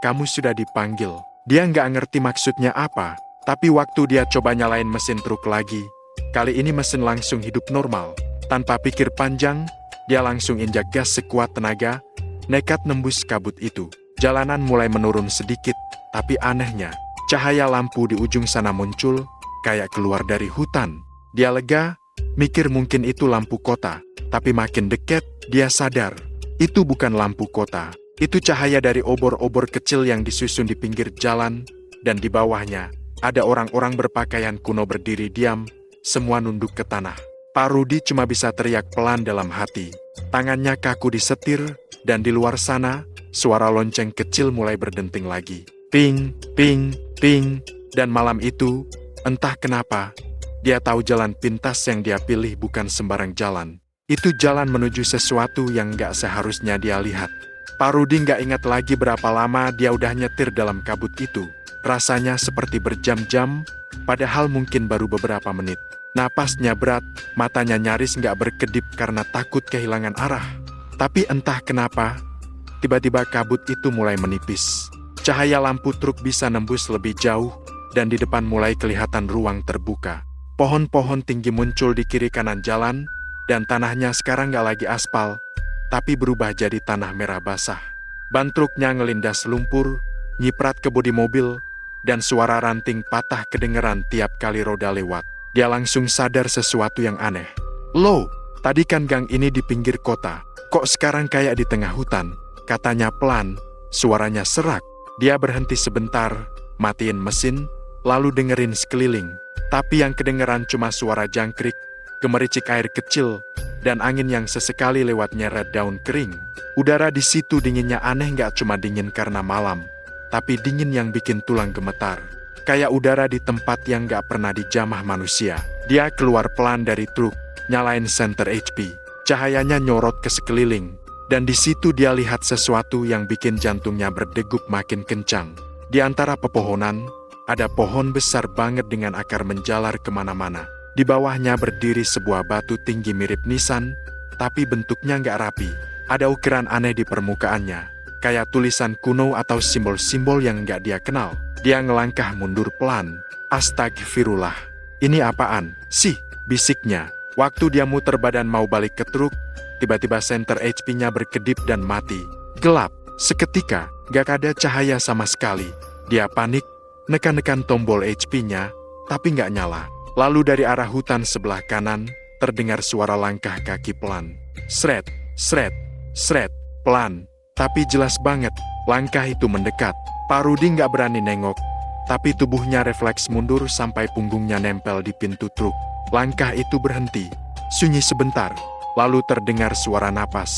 "Kamu sudah dipanggil." Dia nggak ngerti maksudnya apa, tapi waktu dia coba nyalain mesin truk lagi, kali ini mesin langsung hidup normal. Tanpa pikir panjang, dia langsung injak gas sekuat tenaga, nekat nembus kabut itu. Jalanan mulai menurun sedikit, tapi anehnya, cahaya lampu di ujung sana muncul, kayak keluar dari hutan. Dia lega, mikir mungkin itu lampu kota, tapi makin dekat, dia sadar, itu bukan lampu kota. Itu cahaya dari obor-obor kecil yang disusun di pinggir jalan, dan di bawahnya, ada orang-orang berpakaian kuno berdiri diam, semua nunduk ke tanah. Pak Rudi cuma bisa teriak pelan dalam hati. Tangannya kaku disetir, dan di luar sana, suara lonceng kecil mulai berdenting lagi. Ping, ping, ping, dan malam itu, entah kenapa, dia tahu jalan pintas yang dia pilih bukan sembarang jalan. Itu jalan menuju sesuatu yang gak seharusnya dia lihat. Pak Rudi nggak ingat lagi berapa lama dia udah nyetir dalam kabut itu. Rasanya seperti berjam-jam, padahal mungkin baru beberapa menit. Napasnya berat, matanya nyaris nggak berkedip karena takut kehilangan arah. Tapi entah kenapa, tiba-tiba kabut itu mulai menipis. Cahaya lampu truk bisa nembus lebih jauh, dan di depan mulai kelihatan ruang terbuka. Pohon-pohon tinggi muncul di kiri kanan jalan, dan tanahnya sekarang nggak lagi aspal, tapi berubah jadi tanah merah basah. Ban truknya ngelindas lumpur, nyiprat ke bodi mobil, dan suara ranting patah kedengeran tiap kali roda lewat. Dia langsung sadar sesuatu yang aneh. "Loh, tadi kan gang ini di pinggir kota, kok sekarang kayak di tengah hutan?" katanya pelan, suaranya serak. Dia berhenti sebentar, matiin mesin, lalu dengerin sekeliling. Tapi yang kedengeran cuma suara jangkrik, gemericik air kecil, dan angin yang sesekali lewat nyeret daun kering. Udara di situ dinginnya aneh, nggak cuma dingin karena malam, tapi dingin yang bikin tulang gemetar. kayak udara di tempat yang gak pernah dijamah manusia. Dia keluar pelan dari truk, nyalain senter HP. Cahayanya nyorot ke sekeliling, dan di situ dia lihat sesuatu yang bikin jantungnya berdegup makin kencang. Di antara pepohonan, ada pohon besar banget dengan akar menjalar kemana-mana. Di bawahnya berdiri sebuah batu tinggi mirip nisan, tapi bentuknya nggak rapi. Ada ukiran aneh di permukaannya, kayak tulisan kuno atau simbol-simbol yang nggak dia kenal. Dia ngelangkah mundur pelan. Astagfirullah, ini apaan sih? Bisiknya. Waktu dia muter badan mau balik ke truk, tiba-tiba senter HP-nya berkedip dan mati. Gelap. Seketika, gak ada cahaya sama sekali. Dia panik, nekan-nekan tombol HP-nya, tapi gak nyala. Lalu dari arah hutan sebelah kanan, terdengar suara langkah kaki pelan. Sret, sret, sret, pelan. Tapi jelas banget, langkah itu mendekat. Pak Rudi gak berani nengok, tapi tubuhnya refleks mundur sampai punggungnya nempel di pintu truk. Langkah itu berhenti, sunyi sebentar, lalu terdengar suara napas.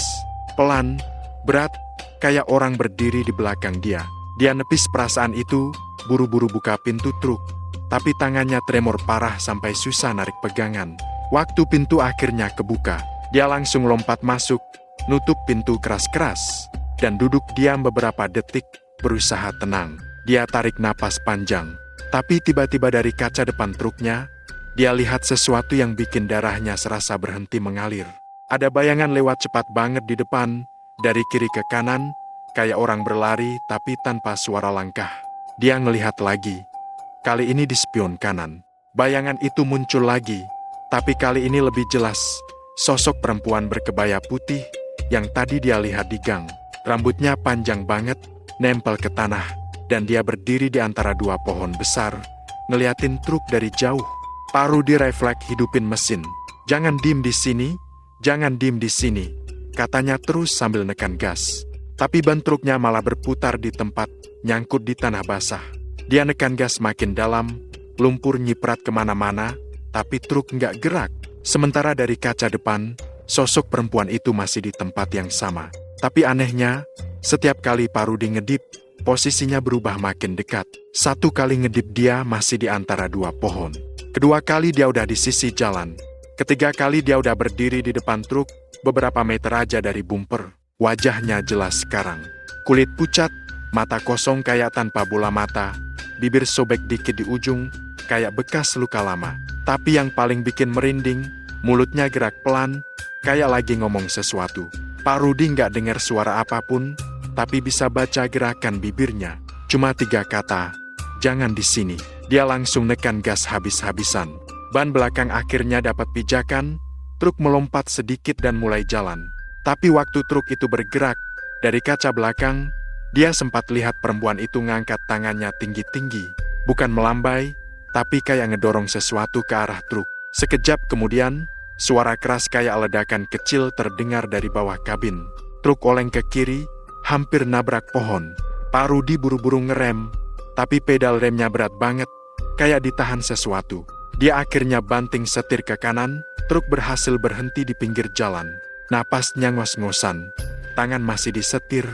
Pelan, berat, kayak orang berdiri di belakang dia. Dia nepis perasaan itu, buru-buru buka pintu truk. Tapi tangannya tremor parah sampai susah narik pegangan. Waktu pintu akhirnya kebuka, dia langsung lompat masuk, nutup pintu keras-keras, dan duduk diam beberapa detik, berusaha tenang. Dia tarik napas panjang, tapi tiba-tiba dari kaca depan truknya, dia lihat sesuatu yang bikin darahnya serasa berhenti mengalir. Ada bayangan lewat cepat banget di depan, dari kiri ke kanan, kayak orang berlari tapi tanpa suara langkah. Dia ngelihat lagi. Kali ini di spion kanan. Bayangan itu muncul lagi, tapi kali ini lebih jelas. Sosok perempuan berkebaya putih yang tadi dia lihat di gang. Rambutnya panjang banget, nempel ke tanah, dan dia berdiri di antara dua pohon besar, ngeliatin truk dari jauh. Pak Rudi refleks hidupin mesin. Jangan dim di sini, jangan dim di sini, katanya terus sambil nekan gas. Tapi ban truknya malah berputar di tempat, nyangkut di tanah basah. Dia nekan gas makin dalam, lumpur nyiprat kemana-mana, tapi truk nggak gerak. Sementara dari kaca depan, sosok perempuan itu masih di tempat yang sama. Tapi anehnya, setiap kali Pak Rudi ngedip, posisinya berubah makin dekat. Satu kali ngedip dia masih di antara dua pohon. Kedua kali dia udah di sisi jalan. Ketiga kali dia udah berdiri di depan truk, beberapa meter aja dari bumper. Wajahnya jelas sekarang. Kulit pucat, mata kosong kayak tanpa bola mata, bibir sobek dikit di ujung, kayak bekas luka lama. Tapi yang paling bikin merinding, mulutnya gerak pelan, kayak lagi ngomong sesuatu. Pak Rudi nggak dengar suara apapun, tapi bisa baca gerakan bibirnya. Cuma 3 kata, jangan di sini. Dia langsung nekan gas habis-habisan. Ban belakang akhirnya dapat pijakan, truk melompat sedikit dan mulai jalan. Tapi waktu truk itu bergerak, dari kaca belakang, dia sempat lihat perempuan itu ngangkat tangannya tinggi-tinggi. Bukan melambai, tapi kayak ngedorong sesuatu ke arah truk. Sekejap kemudian, suara keras kayak ledakan kecil terdengar dari bawah kabin. Truk oleng ke kiri, hampir nabrak pohon. Pak Rudi buru-buru ngerem, tapi pedal remnya berat banget, kayak ditahan sesuatu. Dia akhirnya banting setir ke kanan, truk berhasil berhenti di pinggir jalan. Napasnya ngos-ngosan, tangan masih disetir,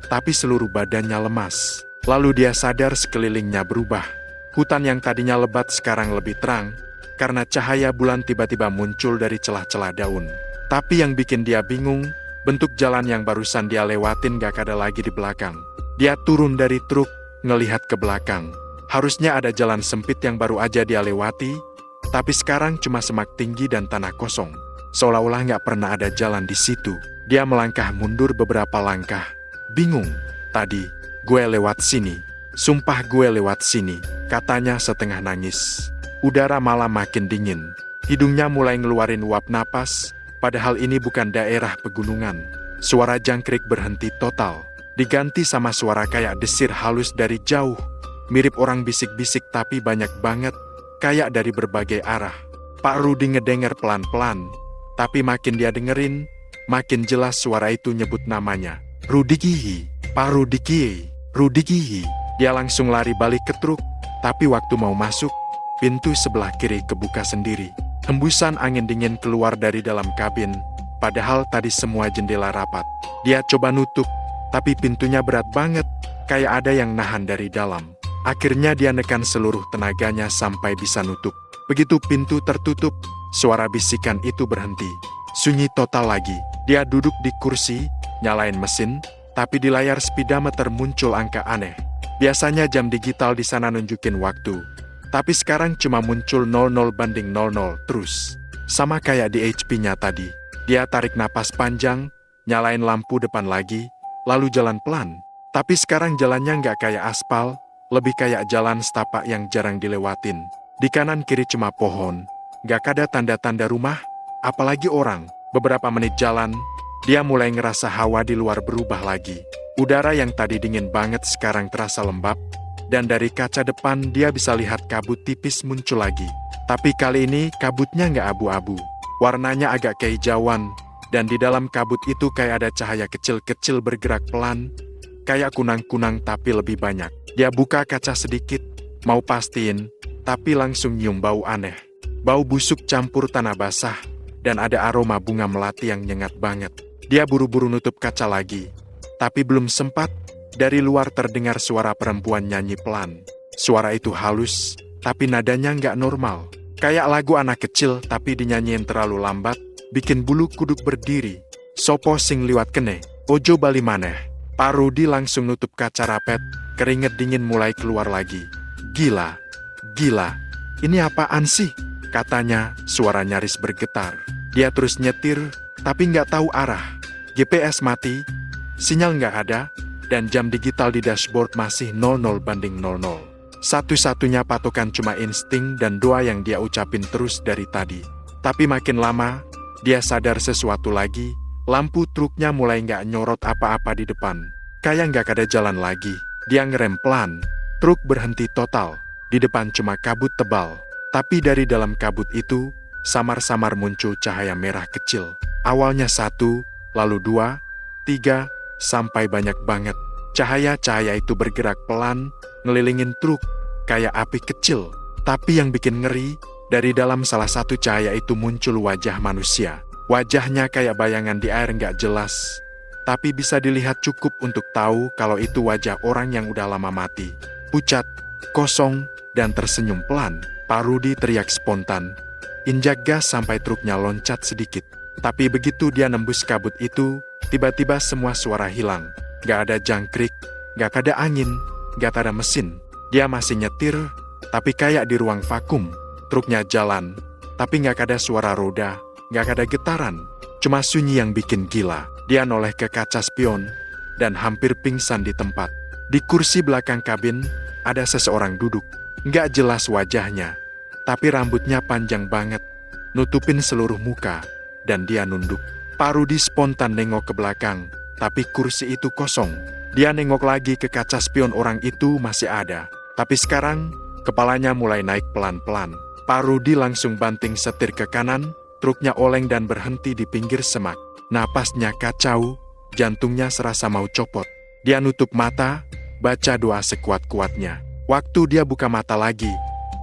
tapi seluruh badannya lemas. Lalu dia sadar sekelilingnya berubah. Hutan yang tadinya lebat sekarang lebih terang, karena cahaya bulan tiba-tiba muncul dari celah-celah daun. Tapi yang bikin dia bingung, bentuk jalan yang barusan dia lewatin gak ada lagi di belakang. Dia turun dari truk, ngelihat ke belakang. Harusnya ada jalan sempit yang baru aja dia lewati, tapi sekarang cuma semak tinggi dan tanah kosong. Seolah-olah gak pernah ada jalan di situ. Dia melangkah mundur beberapa langkah. Bingung, tadi, gue lewat sini. Sumpah gue lewat sini, katanya setengah nangis. Udara malah makin dingin. Hidungnya mulai ngeluarin uap napas, padahal ini bukan daerah pegunungan. Suara jangkrik berhenti total. Diganti sama suara kayak desir halus dari jauh. Mirip orang bisik-bisik tapi banyak banget, kayak dari berbagai arah. Pak Rudi ngedenger pelan-pelan, tapi makin dia dengerin, makin jelas suara itu nyebut namanya. Rudi Kihi, Pak Rudi Kihi, Rudi Kihi. Dia langsung lari balik ke truk, tapi waktu mau masuk, pintu sebelah kiri kebuka sendiri. Hembusan angin dingin keluar dari dalam kabin, padahal tadi semua jendela rapat. Dia coba nutup, tapi pintunya berat banget, kayak ada yang nahan dari dalam. Akhirnya dia nekan seluruh tenaganya sampai bisa nutup. Begitu pintu tertutup, suara bisikan itu berhenti. Sunyi total lagi. Dia duduk di kursi, nyalain mesin, tapi di layar speedometer muncul angka aneh. Biasanya jam digital di sana nunjukin waktu. Tapi sekarang cuma muncul 00 banding 00 terus. Sama kayak di HP-nya tadi. Dia tarik napas panjang, nyalain lampu depan lagi, lalu jalan pelan. Tapi sekarang jalannya nggak kayak aspal, lebih kayak jalan setapak yang jarang dilewatin. Di kanan kiri cuma pohon, nggak ada tanda-tanda rumah, apalagi orang. Beberapa menit jalan, dia mulai ngerasa hawa di luar berubah lagi. Udara yang tadi dingin banget sekarang terasa lembab, dan dari kaca depan dia bisa lihat kabut tipis muncul lagi. Tapi kali ini kabutnya nggak abu-abu. Warnanya agak kehijauan, dan di dalam kabut itu kayak ada cahaya kecil-kecil bergerak pelan, kayak kunang-kunang tapi lebih banyak. Dia buka kaca sedikit, mau pastiin, tapi langsung nyium bau aneh. Bau busuk campur tanah basah, dan ada aroma bunga melati yang nyengat banget. Dia buru-buru nutup kaca lagi, tapi belum sempat, dari luar terdengar suara perempuan nyanyi pelan. Suara itu halus, tapi nadanya nggak normal. Kayak lagu anak kecil tapi dinyanyiin terlalu lambat, bikin bulu kuduk berdiri. Sopo sing liwat kene, ojo bali maneh. Pak Rudi langsung nutup kaca rapet, keringet dingin mulai keluar lagi. Gila, ini apaan sih? Katanya, suara nyaris bergetar. Dia terus nyetir, tapi nggak tahu arah. GPS mati, sinyal nggak ada, dan jam digital di dashboard masih 00 banding 00. Satu-satunya patokan cuma insting dan doa yang dia ucapin terus dari tadi. Tapi makin lama, dia sadar sesuatu lagi, lampu truknya mulai nggak nyorot apa-apa di depan. Kayak nggak ada jalan lagi. Dia ngerem pelan, truk berhenti total. Di depan cuma kabut tebal. Tapi dari dalam kabut itu, samar-samar muncul cahaya merah kecil. Awalnya 1, lalu 2, 3, sampai banyak banget. Cahaya-cahaya itu bergerak pelan, ngelilingin truk, kayak api kecil. Tapi yang bikin ngeri, dari dalam salah satu cahaya itu muncul wajah manusia. Wajahnya kayak bayangan di air nggak jelas, tapi bisa dilihat cukup untuk tahu kalau itu wajah orang yang udah lama mati. Pucat, kosong, dan tersenyum pelan. Pak Rudi teriak spontan. Injak gas sampai truknya loncat sedikit. Tapi begitu dia nembus kabut itu, tiba-tiba semua suara hilang. Gak ada jangkrik, gak ada angin, gak ada mesin. Dia masih nyetir, tapi kayak di ruang vakum. Truknya jalan, tapi gak ada suara roda, gak ada getaran. Cuma sunyi yang bikin gila. Dia noleh ke kaca spion, dan hampir pingsan di tempat. Di kursi belakang kabin, ada seseorang duduk. Gak jelas wajahnya, tapi rambutnya panjang banget, nutupin seluruh muka, dan dia nunduk. Pak Rudi spontan nengok ke belakang, tapi kursi itu kosong. Dia nengok lagi ke kaca spion, orang itu masih ada. Tapi sekarang, kepalanya mulai naik pelan-pelan. Pak Rudi langsung banting setir ke kanan, truknya oleng dan berhenti di pinggir semak. Napasnya kacau, jantungnya serasa mau copot. Dia nutup mata, baca doa sekuat-kuatnya. Waktu dia buka mata lagi,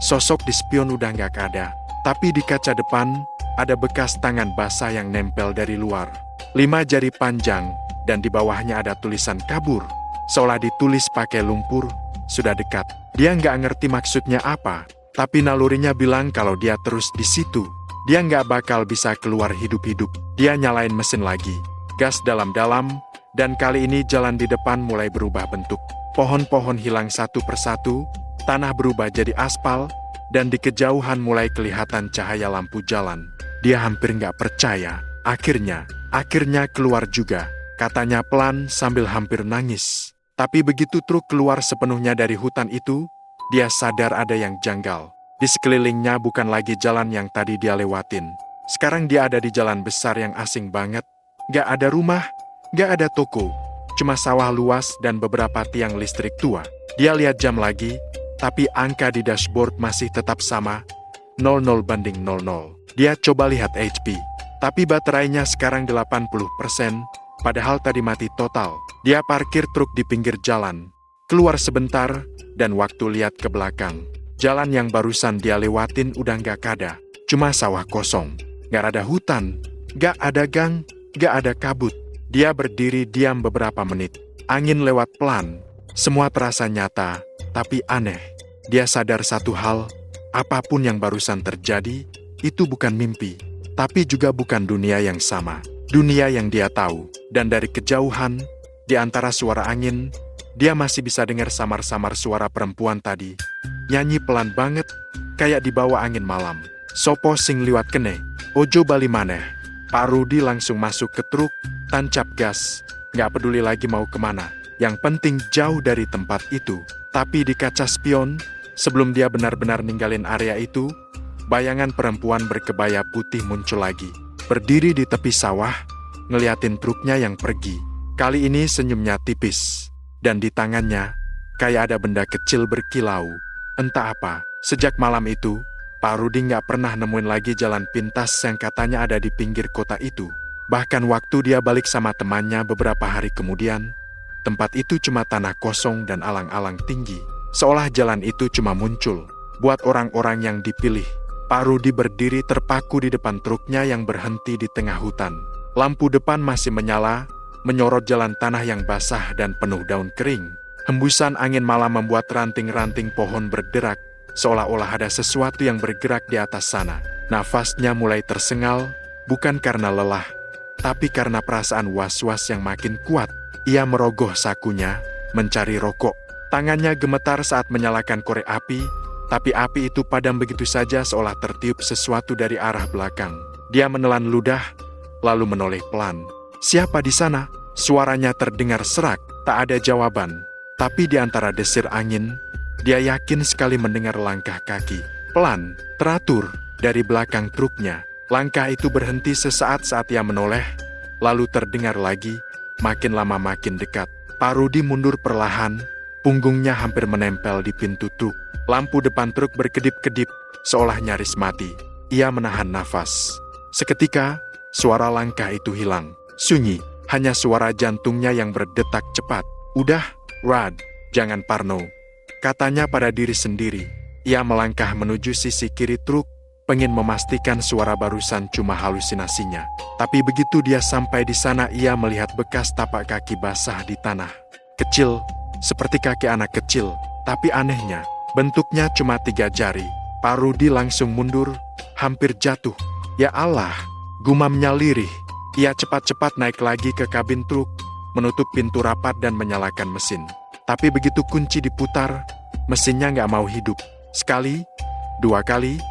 sosok di spion udah nggak ada. Tapi di kaca depan, ada bekas tangan basah yang nempel dari luar. 5 jari panjang, dan di bawahnya ada tulisan kabur. Seolah ditulis pakai lumpur, sudah dekat. Dia nggak ngerti maksudnya apa, tapi nalurinya bilang kalau dia terus di situ, dia nggak bakal bisa keluar hidup-hidup. Dia nyalain mesin lagi, gas dalam-dalam, dan kali ini jalan di depan mulai berubah bentuk. Pohon-pohon hilang satu persatu, tanah berubah jadi aspal, dan di kejauhan mulai kelihatan cahaya lampu jalan. Dia hampir nggak percaya. Akhirnya keluar juga, katanya pelan sambil hampir nangis. Tapi begitu truk keluar sepenuhnya dari hutan itu, dia sadar ada yang janggal. Di sekelilingnya bukan lagi jalan yang tadi dia lewatin. Sekarang dia ada di jalan besar yang asing banget. Gak ada rumah, gak ada toko. Cuma sawah luas dan beberapa tiang listrik tua. Dia lihat jam lagi, tapi angka di dashboard masih tetap sama, 00 banding 00. Dia coba lihat HP, tapi baterainya sekarang 80%, padahal tadi mati total. Dia parkir truk di pinggir jalan, keluar sebentar, dan waktu lihat ke belakang. Jalan yang barusan dia lewatin udah gak ada, cuma sawah kosong. Gak ada hutan, gak ada gang, gak ada kabut. Dia berdiri diam beberapa menit. Angin lewat pelan, Semua terasa nyata, tapi aneh. Dia sadar satu hal, apapun yang barusan terjadi, itu bukan mimpi, tapi juga bukan dunia yang sama. Dunia yang dia tahu, dan dari kejauhan, di antara suara angin, dia masih bisa dengar samar-samar suara perempuan tadi. Nyanyi pelan banget, kayak dibawa angin malam. Sopo sing liwat kene, ojo bali maneh. Pak Rudi langsung masuk ke truk, tancap gas, nggak peduli lagi mau kemana. Yang penting jauh dari tempat itu. Tapi di kaca spion, sebelum dia benar-benar ninggalin area itu, bayangan perempuan berkebaya putih muncul lagi. Berdiri di tepi sawah, ngeliatin truknya yang pergi. Kali ini senyumnya tipis, dan di tangannya, kayak ada benda kecil berkilau. Entah apa, sejak malam itu, Pak Rudi nggak pernah nemuin lagi jalan pintas yang katanya ada di pinggir kota itu. Bahkan waktu dia balik sama temannya beberapa hari kemudian, tempat itu cuma tanah kosong dan alang-alang tinggi. Seolah jalan itu cuma muncul buat orang-orang yang dipilih. Pak Rudi berdiri terpaku di depan truknya yang berhenti di tengah hutan. Lampu depan masih menyala, menyorot jalan tanah yang basah dan penuh daun kering. Hembusan angin malam membuat ranting-ranting pohon berderak, seolah-olah ada sesuatu yang bergerak di atas sana. Nafasnya mulai tersengal, bukan karena lelah, tapi karena perasaan was-was yang makin kuat. Ia merogoh sakunya, mencari rokok. Tangannya gemetar saat menyalakan korek api, tapi api itu padam begitu saja seolah tertiup sesuatu dari arah belakang. Dia menelan ludah, lalu menoleh pelan. "Siapa di sana?" Suaranya terdengar serak, tak ada jawaban. Tapi di antara desir angin, dia yakin sekali mendengar langkah kaki. Pelan, teratur, dari belakang truknya. Langkah itu berhenti sesaat saat ia menoleh, lalu terdengar lagi, makin lama makin dekat. Pak Rudi mundur perlahan, punggungnya hampir menempel di pintu truk. Lampu depan truk berkedip-kedip, seolah nyaris mati. Ia menahan nafas. Seketika, suara langkah itu hilang. Sunyi, hanya suara jantungnya yang berdetak cepat. "Udah, Rad, jangan parno," katanya pada diri sendiri. Ia melangkah menuju sisi kiri truk, pengen memastikan suara barusan cuma halusinasinya. Tapi begitu dia sampai di sana, ia melihat bekas tapak kaki basah di tanah. Kecil, seperti kaki anak kecil, tapi anehnya, bentuknya cuma 3 jari. Pak Rudi langsung mundur, hampir jatuh. "Ya Allah," gumamnya lirih. Ia cepat-cepat naik lagi ke kabin truk, menutup pintu rapat dan menyalakan mesin. Tapi begitu kunci diputar, mesinnya nggak mau hidup. Sekali, 2 kali,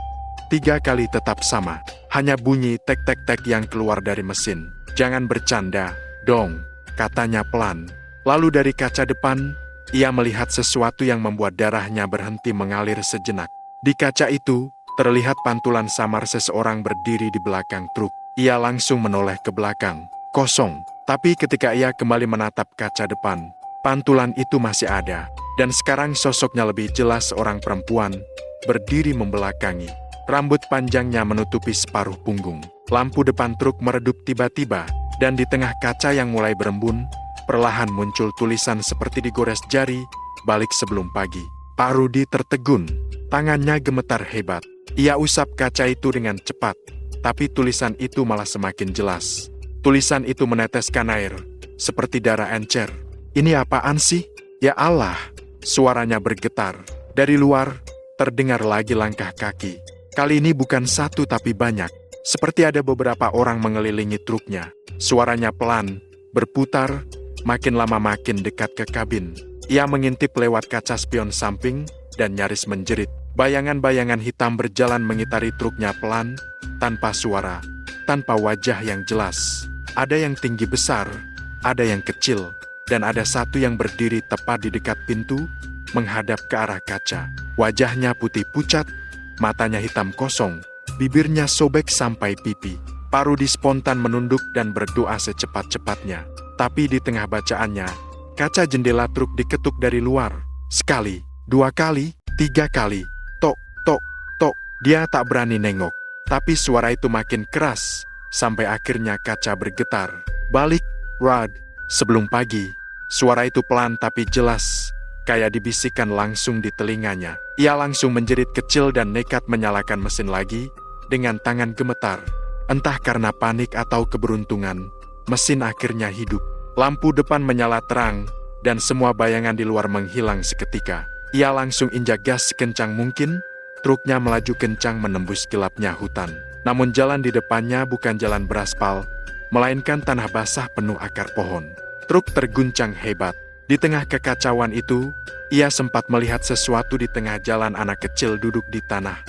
3 kali tetap sama. Hanya bunyi tek-tek-tek yang keluar dari mesin. "Jangan bercanda, dong," katanya pelan. Lalu dari kaca depan, ia melihat sesuatu yang membuat darahnya berhenti mengalir sejenak. Di kaca itu, terlihat pantulan samar seseorang berdiri di belakang truk. Ia langsung menoleh ke belakang. Kosong. Tapi ketika ia kembali menatap kaca depan, pantulan itu masih ada. Dan sekarang sosoknya lebih jelas, seorang perempuan, berdiri membelakangi. Rambut panjangnya menutupi separuh punggung. Lampu depan truk meredup tiba-tiba, dan di tengah kaca yang mulai berembun, perlahan muncul tulisan seperti digores jari, "Balik sebelum pagi." Pak Rudi tertegun, tangannya gemetar hebat. Ia usap kaca itu dengan cepat, tapi tulisan itu malah semakin jelas. Tulisan itu meneteskan air, seperti darah encer. "Ini apaan sih? Ya Allah!" Suaranya bergetar. Dari luar, terdengar lagi langkah kaki. Kali ini bukan satu tapi banyak. Seperti ada beberapa orang mengelilingi truknya. Suaranya pelan, berputar, makin lama makin dekat ke kabin. Ia mengintip lewat kaca spion samping, dan nyaris menjerit. Bayangan-bayangan hitam berjalan mengitari truknya pelan, tanpa suara, tanpa wajah yang jelas. Ada yang tinggi besar, ada yang kecil, dan ada satu yang berdiri tepat di dekat pintu, menghadap ke arah kaca. Wajahnya putih pucat, matanya hitam kosong, bibirnya sobek sampai pipi. Pak Rudi spontan menunduk dan berdoa secepat-cepatnya. Tapi di tengah bacaannya, kaca jendela truk diketuk dari luar. Sekali, 2 kali, 3 kali. Tok, tok, tok. Dia tak berani nengok. Tapi suara itu makin keras, sampai akhirnya kaca bergetar. "Balik, Rad, sebelum pagi." Suara itu pelan tapi jelas, kayak dibisikkan langsung di telinganya. Ia langsung menjerit kecil dan nekat menyalakan mesin lagi, dengan tangan gemetar. Entah karena panik atau keberuntungan, mesin akhirnya hidup. Lampu depan menyala terang, dan semua bayangan di luar menghilang seketika. Ia langsung injak gas sekencang mungkin, truknya melaju kencang menembus gelapnya hutan. Namun jalan di depannya bukan jalan beraspal, melainkan tanah basah penuh akar pohon. Truk terguncang hebat. Di tengah kekacauan itu, ia sempat melihat sesuatu di tengah jalan. Anak kecil duduk di tanah,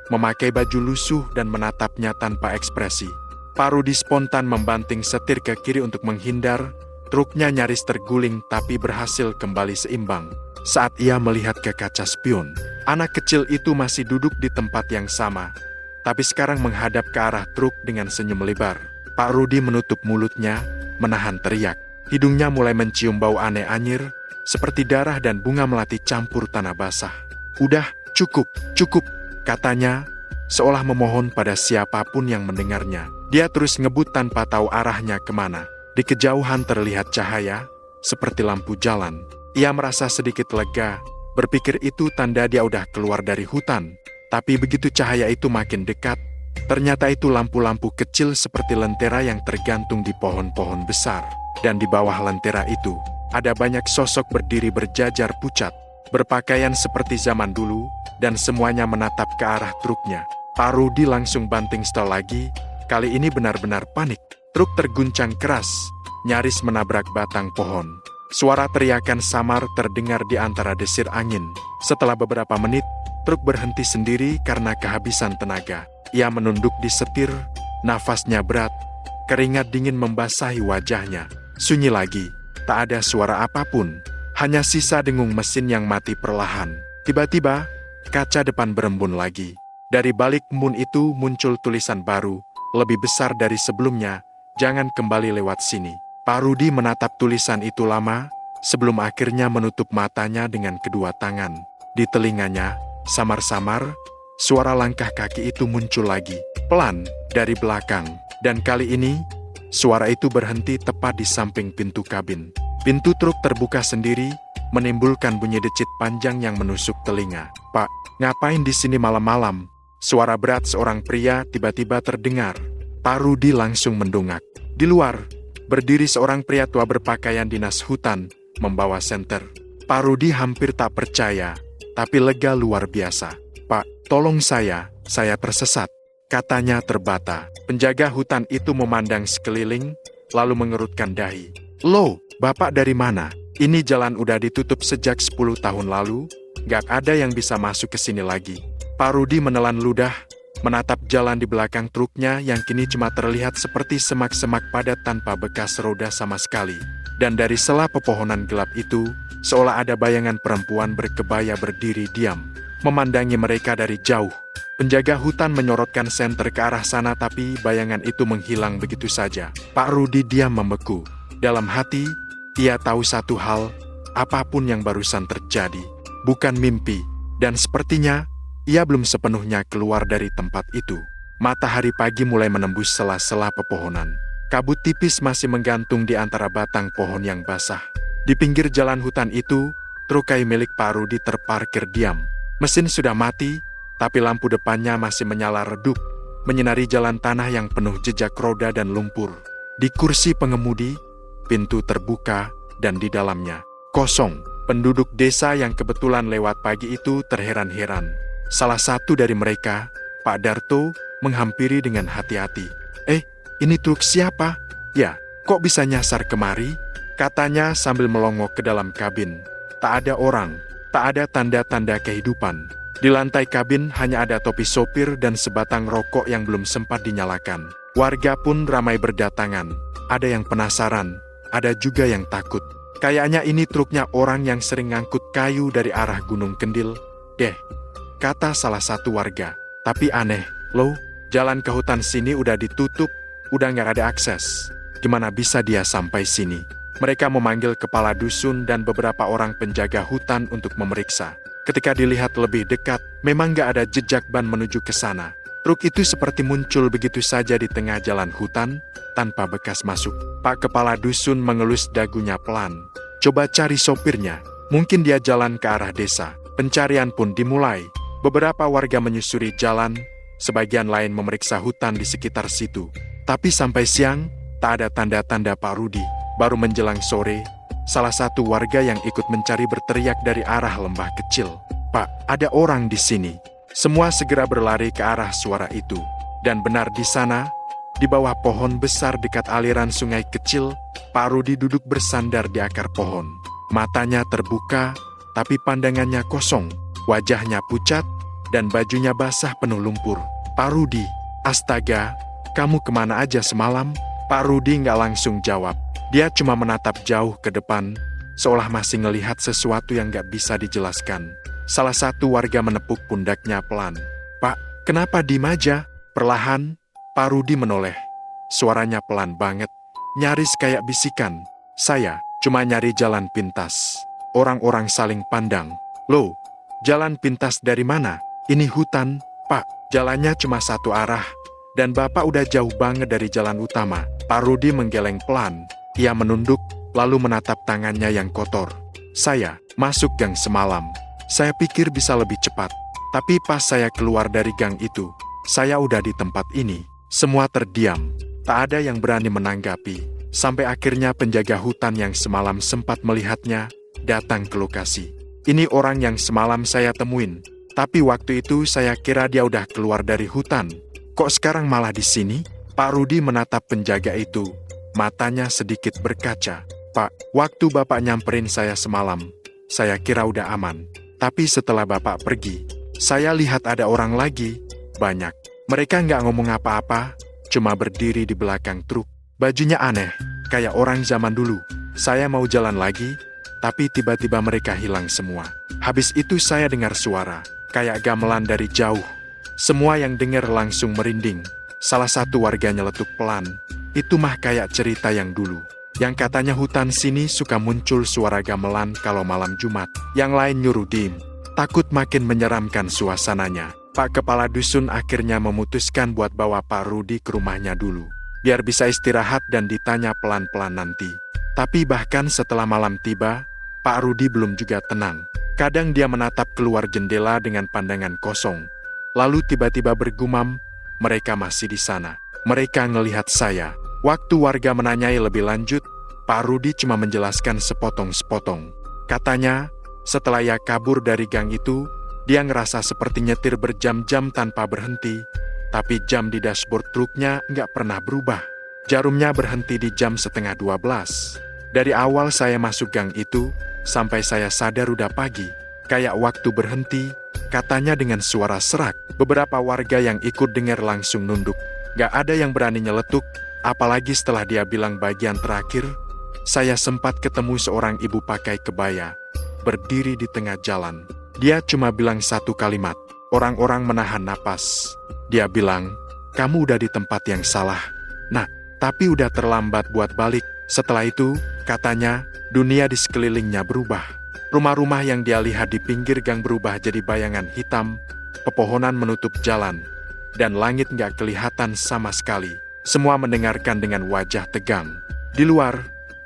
memakai baju lusuh dan menatapnya tanpa ekspresi. Pak Rudi spontan membanting setir ke kiri untuk menghindar. Truknya nyaris terguling tapi berhasil kembali seimbang. Saat ia melihat ke kaca spion, anak kecil itu masih duduk di tempat yang sama, tapi sekarang menghadap ke arah truk dengan senyum lebar. Pak Rudi menutup mulutnya, menahan teriak. Hidungnya mulai mencium bau aneh anyir, seperti darah dan bunga melati campur tanah basah. "Udah, cukup, katanya, seolah memohon pada siapapun yang mendengarnya. Dia terus ngebut tanpa tahu arahnya kemana. Di kejauhan terlihat cahaya, seperti lampu jalan. Ia merasa sedikit lega, berpikir itu tanda dia udah keluar dari hutan. Tapi begitu cahaya itu makin dekat, ternyata itu lampu-lampu kecil seperti lentera yang tergantung di pohon-pohon besar. Dan di bawah lentera itu, ada banyak sosok berdiri berjajar pucat, berpakaian seperti zaman dulu, dan semuanya menatap ke arah truknya. Pak Rudi langsung banting setel lagi, kali ini benar-benar panik. Truk terguncang keras, nyaris menabrak batang pohon. Suara teriakan samar terdengar di antara desir angin. Setelah beberapa menit, truk berhenti sendiri karena kehabisan tenaga. Ia menunduk di setir, nafasnya berat, keringat dingin membasahi wajahnya. Sunyi lagi, tak ada suara apapun, hanya sisa dengung mesin yang mati perlahan. Tiba-tiba, kaca depan berembun lagi. Dari balik embun itu muncul tulisan baru, lebih besar dari sebelumnya, "Jangan kembali lewat sini." Pak Rudi menatap tulisan itu lama, sebelum akhirnya menutup matanya dengan kedua tangan. Di telinganya, samar-samar, suara langkah kaki itu muncul lagi, pelan, dari belakang. Dan kali ini, suara itu berhenti tepat di samping pintu kabin. Pintu truk terbuka sendiri, menimbulkan bunyi decit panjang yang menusuk telinga. "Pak, ngapain di sini malam-malam?" Suara berat seorang pria tiba-tiba terdengar. Pak Rudi langsung mendongak. Di luar, berdiri seorang pria tua berpakaian dinas hutan, membawa senter. Pak Rudi hampir tak percaya, tapi lega luar biasa. "Pak, tolong saya tersesat," katanya terbata. Penjaga hutan itu memandang sekeliling, lalu mengerutkan dahi. "Loh, Bapak dari mana? Ini jalan udah ditutup sejak 10 tahun lalu, gak ada yang bisa masuk ke sini lagi." Pak Rudi menelan ludah, menatap jalan di belakang truknya yang kini cuma terlihat seperti semak-semak padat tanpa bekas roda sama sekali. Dan dari sela pepohonan gelap itu, seolah ada bayangan perempuan berkebaya berdiri diam, memandangi mereka dari jauh. Penjaga hutan menyorotkan senter ke arah sana tapi bayangan itu menghilang begitu saja. Pak Rudi diam membeku. Dalam hati, ia tahu satu hal, apapun yang barusan terjadi, bukan mimpi, dan sepertinya, ia belum sepenuhnya keluar dari tempat itu. Matahari pagi mulai menembus sela-sela pepohonan. Kabut tipis masih menggantung di antara batang pohon yang basah. Di pinggir jalan hutan itu, truk kayu milik Pak Rudi terparkir diam. Mesin sudah mati, tapi lampu depannya masih menyala redup, menyinari jalan tanah yang penuh jejak roda dan lumpur. Di kursi pengemudi, pintu terbuka, dan di dalamnya, kosong. Penduduk desa yang kebetulan lewat pagi itu terheran-heran. Salah satu dari mereka, Pak Darto, menghampiri dengan hati-hati. Ini truk siapa? Ya, kok bisa nyasar kemari?" katanya sambil melongok ke dalam kabin. Tak ada orang, tak ada tanda-tanda kehidupan. Di lantai kabin hanya ada topi sopir dan sebatang rokok yang belum sempat dinyalakan. Warga pun ramai berdatangan. Ada yang penasaran, ada juga yang takut. Kayaknya ini truknya orang yang sering ngangkut kayu dari arah Gunung Kendil, deh, kata salah satu warga. Tapi aneh, loh, jalan ke hutan sini udah ditutup, udah nggak ada akses. Gimana bisa dia sampai sini? Mereka memanggil kepala dusun dan beberapa orang penjaga hutan untuk memeriksa. Ketika dilihat lebih dekat, memang nggak ada jejak ban menuju ke sana. Truk itu seperti muncul begitu saja di tengah jalan hutan, tanpa bekas masuk. Pak Kepala Dusun mengelus dagunya pelan. Coba cari sopirnya, mungkin dia jalan ke arah desa. Pencarian pun dimulai. Beberapa warga menyusuri jalan, sebagian lain memeriksa hutan di sekitar situ. Tapi sampai siang, tak ada tanda-tanda Pak Rudi. Baru menjelang sore, Salah satu warga yang ikut mencari berteriak dari arah lembah kecil. "Pak, ada orang di sini." Semua segera berlari ke arah suara itu. Dan benar di sana, di bawah pohon besar dekat aliran sungai kecil, Pak Rudi duduk bersandar di akar pohon. Matanya terbuka, tapi pandangannya kosong. Wajahnya pucat, dan bajunya basah penuh lumpur. "Pak Rudi, astaga, kamu kemana aja semalam?" Pak Rudi nggak langsung jawab. Dia cuma menatap jauh ke depan, seolah masih ngelihat sesuatu yang nggak bisa dijelaskan. Salah satu warga menepuk pundaknya pelan. "Pak, kenapa diem aja?" Perlahan, Pak Rudi menoleh. Suaranya pelan banget, nyaris kayak bisikan. "Saya cuma nyari jalan pintas." Orang-orang saling pandang. "Loh, jalan pintas dari mana? Ini hutan, Pak. Jalannya cuma satu arah, dan Bapak udah jauh banget dari jalan utama." Pak Rudi menggeleng pelan. Ia menunduk, lalu menatap tangannya yang kotor. "Saya masuk gang semalam. Saya pikir bisa lebih cepat. Tapi pas saya keluar dari gang itu, saya udah di tempat ini." Semua terdiam. Tak ada yang berani menanggapi. Sampai akhirnya penjaga hutan yang semalam sempat melihatnya, datang ke lokasi. "Ini orang yang semalam saya temuin. Tapi waktu itu saya kira dia udah keluar dari hutan. Kok sekarang malah di sini?" Pak Rudi menatap penjaga itu. Matanya sedikit berkaca. "Pak, waktu Bapak nyamperin saya semalam, saya kira udah aman. Tapi setelah Bapak pergi, saya lihat ada orang lagi, banyak. Mereka nggak ngomong apa-apa, cuma berdiri di belakang truk. Bajunya aneh, kayak orang zaman dulu. Saya mau jalan lagi, tapi tiba-tiba mereka hilang semua. Habis itu saya dengar suara, kayak gamelan dari jauh. Semua yang dengar langsung merinding." Salah satu warga nyeletuk pelan. "Itu mah kayak cerita yang dulu. Yang katanya hutan sini suka muncul suara gamelan kalau malam Jumat." Yang lain nyuruh diem. Takut makin menyeramkan suasananya, Pak Kepala Dusun akhirnya memutuskan buat bawa Pak Rudi ke rumahnya dulu. Biar bisa istirahat dan ditanya pelan-pelan nanti. Tapi bahkan setelah malam tiba, Pak Rudi belum juga tenang. Kadang dia menatap keluar jendela dengan pandangan kosong. Lalu tiba-tiba bergumam, "Mereka masih di sana. Mereka ngelihat saya." Waktu warga menanyai lebih lanjut, Pak Rudi cuma menjelaskan sepotong-sepotong. Katanya, setelah ia kabur dari gang itu, dia ngerasa seperti nyetir berjam-jam tanpa berhenti, tapi jam di dashboard truknya nggak pernah berubah. Jarumnya berhenti di jam setengah 12. "Dari awal saya masuk gang itu, sampai saya sadar udah pagi. Kayak waktu berhenti," katanya dengan suara serak. Beberapa warga yang ikut dengar langsung nunduk. Gak ada yang berani nyeletuk, apalagi setelah dia bilang bagian terakhir. "Saya sempat ketemu seorang ibu pakai kebaya, berdiri di tengah jalan. Dia cuma bilang satu kalimat." Orang-orang menahan napas. Dia bilang, "Kamu udah di tempat yang salah, nah, tapi udah terlambat buat balik." Setelah itu, katanya, dunia di sekelilingnya berubah. Rumah-rumah yang dia lihat di pinggir gang berubah jadi bayangan hitam, pepohonan menutup jalan, dan langit nggak kelihatan sama sekali. Semua mendengarkan dengan wajah tegang. Di luar,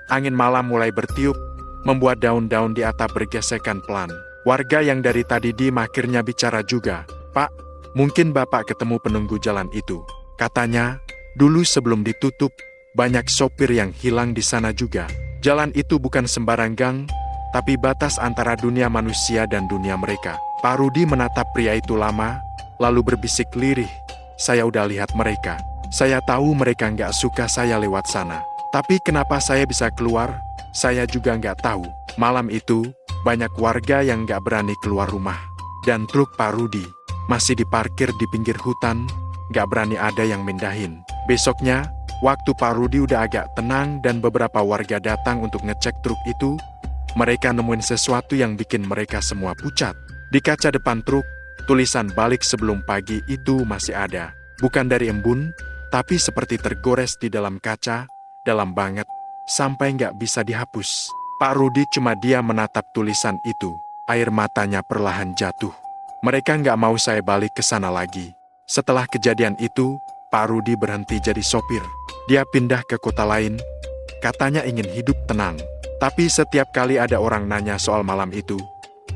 angin malam mulai bertiup, membuat daun-daun di atap bergesekan pelan. Warga yang dari tadi diem akhirnya bicara juga. "Pak, mungkin Bapak ketemu penunggu jalan itu. Katanya, dulu sebelum ditutup, banyak sopir yang hilang di sana juga. Jalan itu bukan sembarang gang, tapi batas antara dunia manusia dan dunia mereka." Pak Rudi menatap pria itu lama, lalu berbisik lirih. "Saya udah lihat mereka. Saya tahu mereka nggak suka saya lewat sana. Tapi kenapa saya bisa keluar, saya juga nggak tahu." Malam itu, banyak warga yang nggak berani keluar rumah. Dan truk Pak Rudi masih diparkir di pinggir hutan, nggak berani ada yang mindahin. Besoknya, waktu Pak Rudi udah agak tenang dan beberapa warga datang untuk ngecek truk itu, mereka nemuin sesuatu yang bikin mereka semua pucat. Di kaca depan truk, tulisan "Balik sebelum pagi" itu masih ada. Bukan dari embun, tapi seperti tergores di dalam kaca, dalam banget, sampai nggak bisa dihapus. Pak Rudi cuma diam menatap tulisan itu. Air matanya perlahan jatuh. "Mereka nggak mau saya balik ke sana lagi." Setelah kejadian itu, Pak Rudi berhenti jadi sopir. Dia pindah ke kota lain, katanya ingin hidup tenang. Tapi setiap kali ada orang nanya soal malam itu,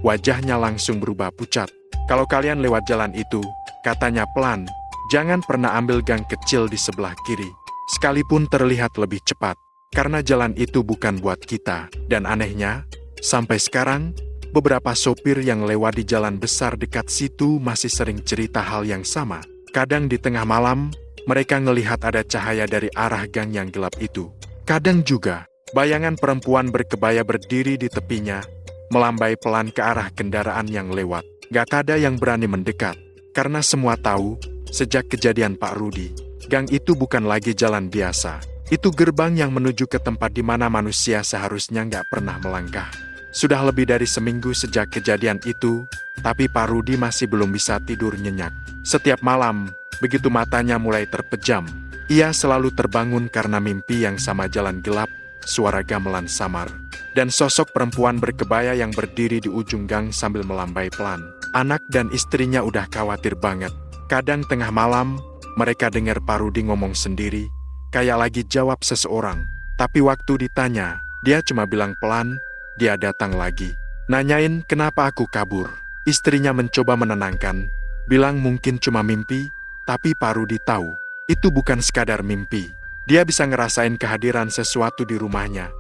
wajahnya langsung berubah pucat. "Kalau kalian lewat jalan itu," katanya pelan, "jangan pernah ambil gang kecil di sebelah kiri. Sekalipun terlihat lebih cepat, karena jalan itu bukan buat kita. Dan anehnya, sampai sekarang, beberapa sopir yang lewat di jalan besar dekat situ masih sering cerita hal yang sama. Kadang di tengah malam, mereka ngelihat ada cahaya dari arah gang yang gelap itu. Kadang juga, bayangan perempuan berkebaya berdiri di tepinya, melambai pelan ke arah kendaraan yang lewat. Gak ada yang berani mendekat, karena semua tahu, sejak kejadian Pak Rudi, gang itu bukan lagi jalan biasa. Itu gerbang yang menuju ke tempat di mana manusia seharusnya nggak pernah melangkah. Sudah lebih dari seminggu sejak kejadian itu, tapi Pak Rudi masih belum bisa tidur nyenyak. Setiap malam, begitu matanya mulai terpejam, ia selalu terbangun karena mimpi yang sama, jalan gelap, suara gamelan samar, dan sosok perempuan berkebaya yang berdiri di ujung gang sambil melambai pelan. Anak dan istrinya udah khawatir banget. Kadang tengah malam, mereka dengar Pak Rudi ngomong sendiri, kayak lagi jawab seseorang. Tapi waktu ditanya, dia cuma bilang pelan, dia datang lagi. Nanyain kenapa aku kabur. Istrinya mencoba menenangkan, bilang mungkin cuma mimpi, tapi Pak Rudi tahu, itu bukan sekadar mimpi. Dia bisa ngerasain kehadiran sesuatu di rumahnya,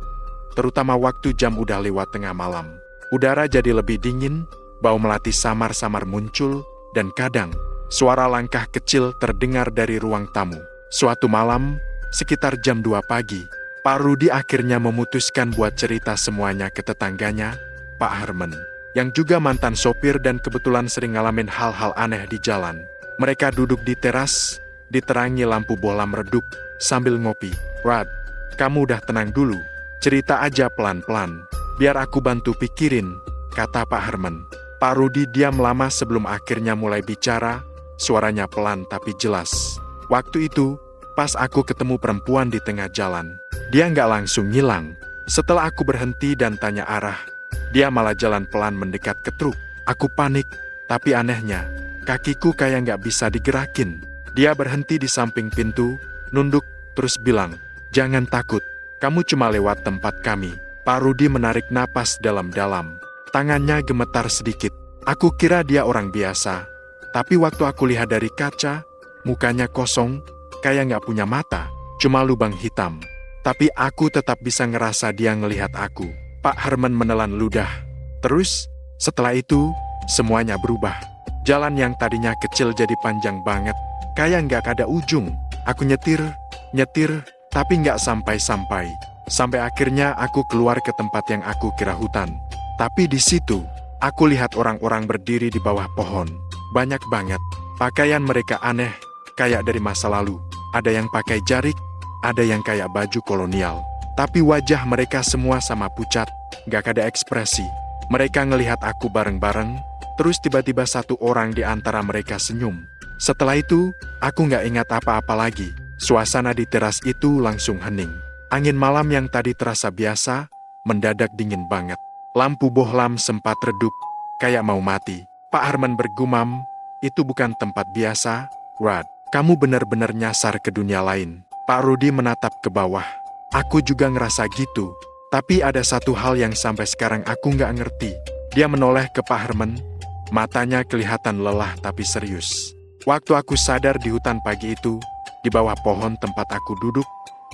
terutama waktu jam udah lewat tengah malam. Udara jadi lebih dingin, bau melati samar-samar muncul, dan kadang, suara langkah kecil terdengar dari ruang tamu. Suatu malam, sekitar jam 2 pagi, Pak Rudi akhirnya memutuskan buat cerita semuanya ke tetangganya, Pak Herman, yang juga mantan sopir dan kebetulan sering ngalamin hal-hal aneh di jalan. Mereka duduk di teras, diterangi lampu bohlam redup, sambil ngopi. Rad, kamu udah tenang dulu, cerita aja pelan-pelan, biar aku bantu pikirin, kata Pak Herman. Pak Rudi diam lama sebelum akhirnya mulai bicara, suaranya pelan tapi jelas. Waktu itu, pas aku ketemu perempuan di tengah jalan, dia nggak langsung ngilang. Setelah aku berhenti dan tanya arah, dia malah jalan pelan mendekat ke truk. Aku panik, tapi anehnya, kakiku kayak nggak bisa digerakin. Dia berhenti di samping pintu, nunduk, terus bilang, jangan takut, kamu cuma lewat tempat kami. Pak Rudi menarik napas dalam-dalam. Tangannya gemetar sedikit. Aku kira dia orang biasa, tapi waktu aku lihat dari kaca, mukanya kosong, kayak nggak punya mata, cuma lubang hitam. Tapi aku tetap bisa ngerasa dia ngelihat aku. Pak Herman menelan ludah. Terus, setelah itu, semuanya berubah. Jalan yang tadinya kecil jadi panjang banget, kayak nggak ada ujung. Aku nyetir, tapi nggak sampai-sampai. Sampai akhirnya aku keluar ke tempat yang aku kira hutan. Tapi di situ, aku lihat orang-orang berdiri di bawah pohon. Banyak banget. Pakaian mereka aneh, kayak dari masa lalu. Ada yang pakai jarik, ada yang kayak baju kolonial. Tapi wajah mereka semua sama pucat, gak ada ekspresi. Mereka ngelihat aku bareng-bareng, terus tiba-tiba satu orang di antara mereka senyum. Setelah itu, aku gak ingat apa-apa lagi. Suasana di teras itu langsung hening. Angin malam yang tadi terasa biasa, mendadak dingin banget. Lampu bohlam sempat redup, kayak mau mati. Pak Herman bergumam, itu bukan tempat biasa, Rad. Kamu benar-benar nyasar ke dunia lain. Pak Rudi menatap ke bawah. Aku juga ngerasa gitu. Tapi ada satu hal yang sampai sekarang aku nggak ngerti. Dia menoleh ke Pak Herman. Matanya kelihatan lelah tapi serius. Waktu aku sadar di hutan pagi itu, di bawah pohon tempat aku duduk,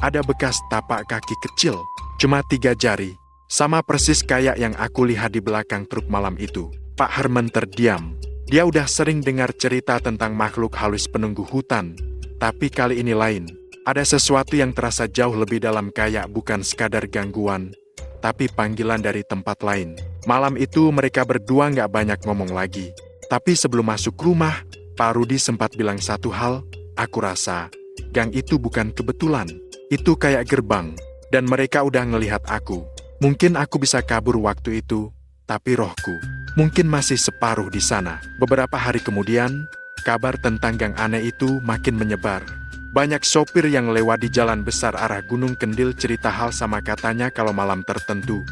ada bekas tapak kaki kecil. Cuma 3 jari. Sama persis kayak yang aku lihat di belakang truk malam itu. Pak Herman terdiam. Dia udah sering dengar cerita tentang makhluk halus penunggu hutan. Tapi kali ini lain. Ada sesuatu yang terasa jauh lebih dalam, kayak bukan sekadar gangguan, tapi panggilan dari tempat lain. Malam itu mereka berdua nggak banyak ngomong lagi. Tapi sebelum masuk rumah, Pak Rudi sempat bilang satu hal, aku rasa, gang itu bukan kebetulan. Itu kayak gerbang, dan mereka udah ngelihat aku. Mungkin aku bisa kabur waktu itu, tapi rohku mungkin masih separuh di sana. Beberapa hari kemudian, kabar tentang gang aneh itu makin menyebar. Banyak sopir yang lewat di jalan besar arah Gunung Kendil cerita hal sama, katanya kalau malam tertentu,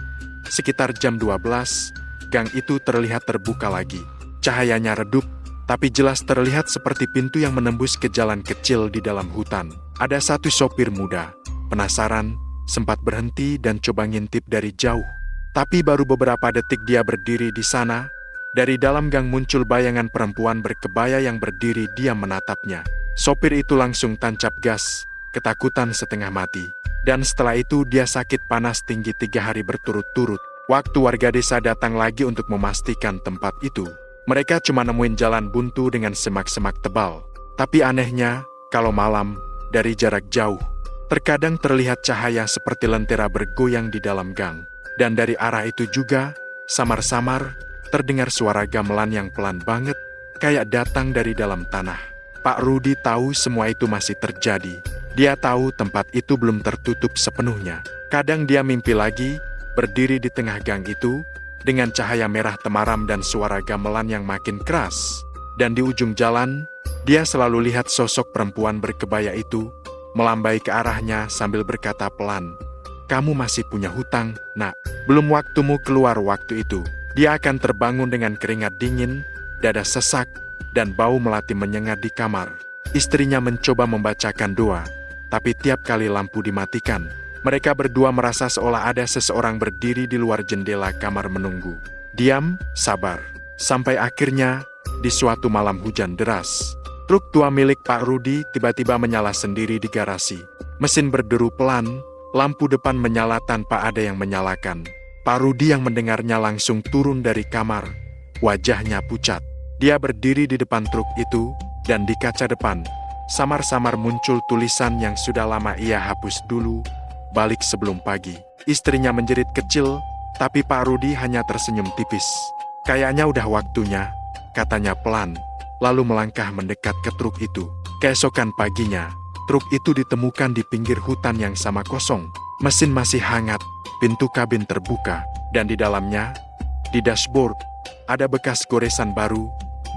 sekitar jam 12, gang itu terlihat terbuka lagi. Cahayanya redup, tapi jelas terlihat seperti pintu yang menembus ke jalan kecil di dalam hutan. Ada satu sopir muda, penasaran, sempat berhenti dan coba ngintip dari jauh. Tapi baru beberapa detik dia berdiri di sana, dari dalam gang muncul bayangan perempuan berkebaya yang berdiri diam menatapnya. Sopir itu langsung tancap gas, ketakutan setengah mati. Dan setelah itu dia sakit panas tinggi 3 hari berturut-turut. Waktu warga desa datang lagi untuk memastikan tempat itu, mereka cuma nemuin jalan buntu dengan semak-semak tebal. Tapi anehnya, kalau malam, dari jarak jauh, terkadang terlihat cahaya seperti lentera bergoyang di dalam gang. Dan dari arah itu juga, samar-samar, terdengar suara gamelan yang pelan banget, kayak datang dari dalam tanah. Pak Rudi tahu semua itu masih terjadi. Dia tahu tempat itu belum tertutup sepenuhnya. Kadang dia mimpi lagi, berdiri di tengah gang itu, dengan cahaya merah temaram dan suara gamelan yang makin keras. Dan di ujung jalan, dia selalu lihat sosok perempuan berkebaya itu, melambai ke arahnya sambil berkata pelan, "Kamu masih punya hutang, nak. Belum waktumu keluar waktu itu." Dia akan terbangun dengan keringat dingin, dada sesak, dan bau melati menyengat di kamar. Istrinya mencoba membacakan doa, tapi tiap kali lampu dimatikan, mereka berdua merasa seolah ada seseorang berdiri di luar jendela kamar menunggu. Diam, sabar. Sampai akhirnya, di suatu malam hujan deras, truk tua milik Pak Rudi tiba-tiba menyala sendiri di garasi. Mesin berderu pelan, lampu depan menyala tanpa ada yang menyalakan. Pak Rudi yang mendengarnya langsung turun dari kamar. Wajahnya pucat. Dia berdiri di depan truk itu, dan di kaca depan, samar-samar muncul tulisan yang sudah lama ia hapus dulu, "Balik sebelum pagi." Istrinya menjerit kecil, tapi Pak Rudi hanya tersenyum tipis. "Kayaknya udah waktunya," katanya pelan, lalu melangkah mendekat ke truk itu. Keesokan paginya, truk itu ditemukan di pinggir hutan yang sama kosong. Mesin masih hangat, pintu kabin terbuka, dan di dalamnya, di dashboard, ada bekas goresan baru.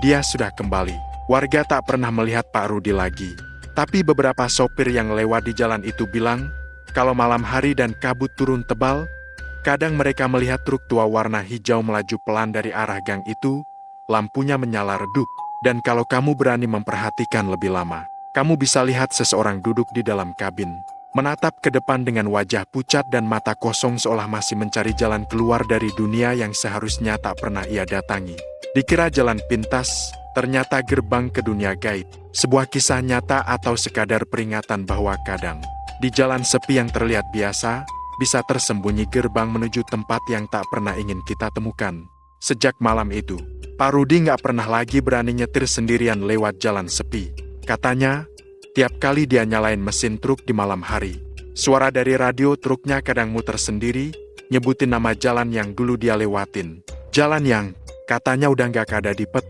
Dia sudah kembali. Warga tak pernah melihat Pak Rudi lagi. Tapi beberapa sopir yang lewat di jalan itu bilang, kalau malam hari dan kabut turun tebal, kadang mereka melihat truk tua warna hijau melaju pelan dari arah gang itu, lampunya menyala redup. Dan kalau kamu berani memperhatikan lebih lama, kamu bisa lihat seseorang duduk di dalam kabin, menatap ke depan dengan wajah pucat dan mata kosong seolah masih mencari jalan keluar dari dunia yang seharusnya tak pernah ia datangi. Dikira jalan pintas, ternyata gerbang ke dunia gaib. Sebuah kisah nyata atau sekadar peringatan bahwa kadang, di jalan sepi yang terlihat biasa, bisa tersembunyi gerbang menuju tempat yang tak pernah ingin kita temukan. Sejak malam itu, Pak Rudi nggak pernah lagi berani nyetir sendirian lewat jalan sepi. Katanya, tiap kali dia nyalain mesin truk di malam hari, suara dari radio truknya kadang muter sendiri, nyebutin nama jalan yang dulu dia lewatin. Jalan yang katanya udah nggak ada di peta.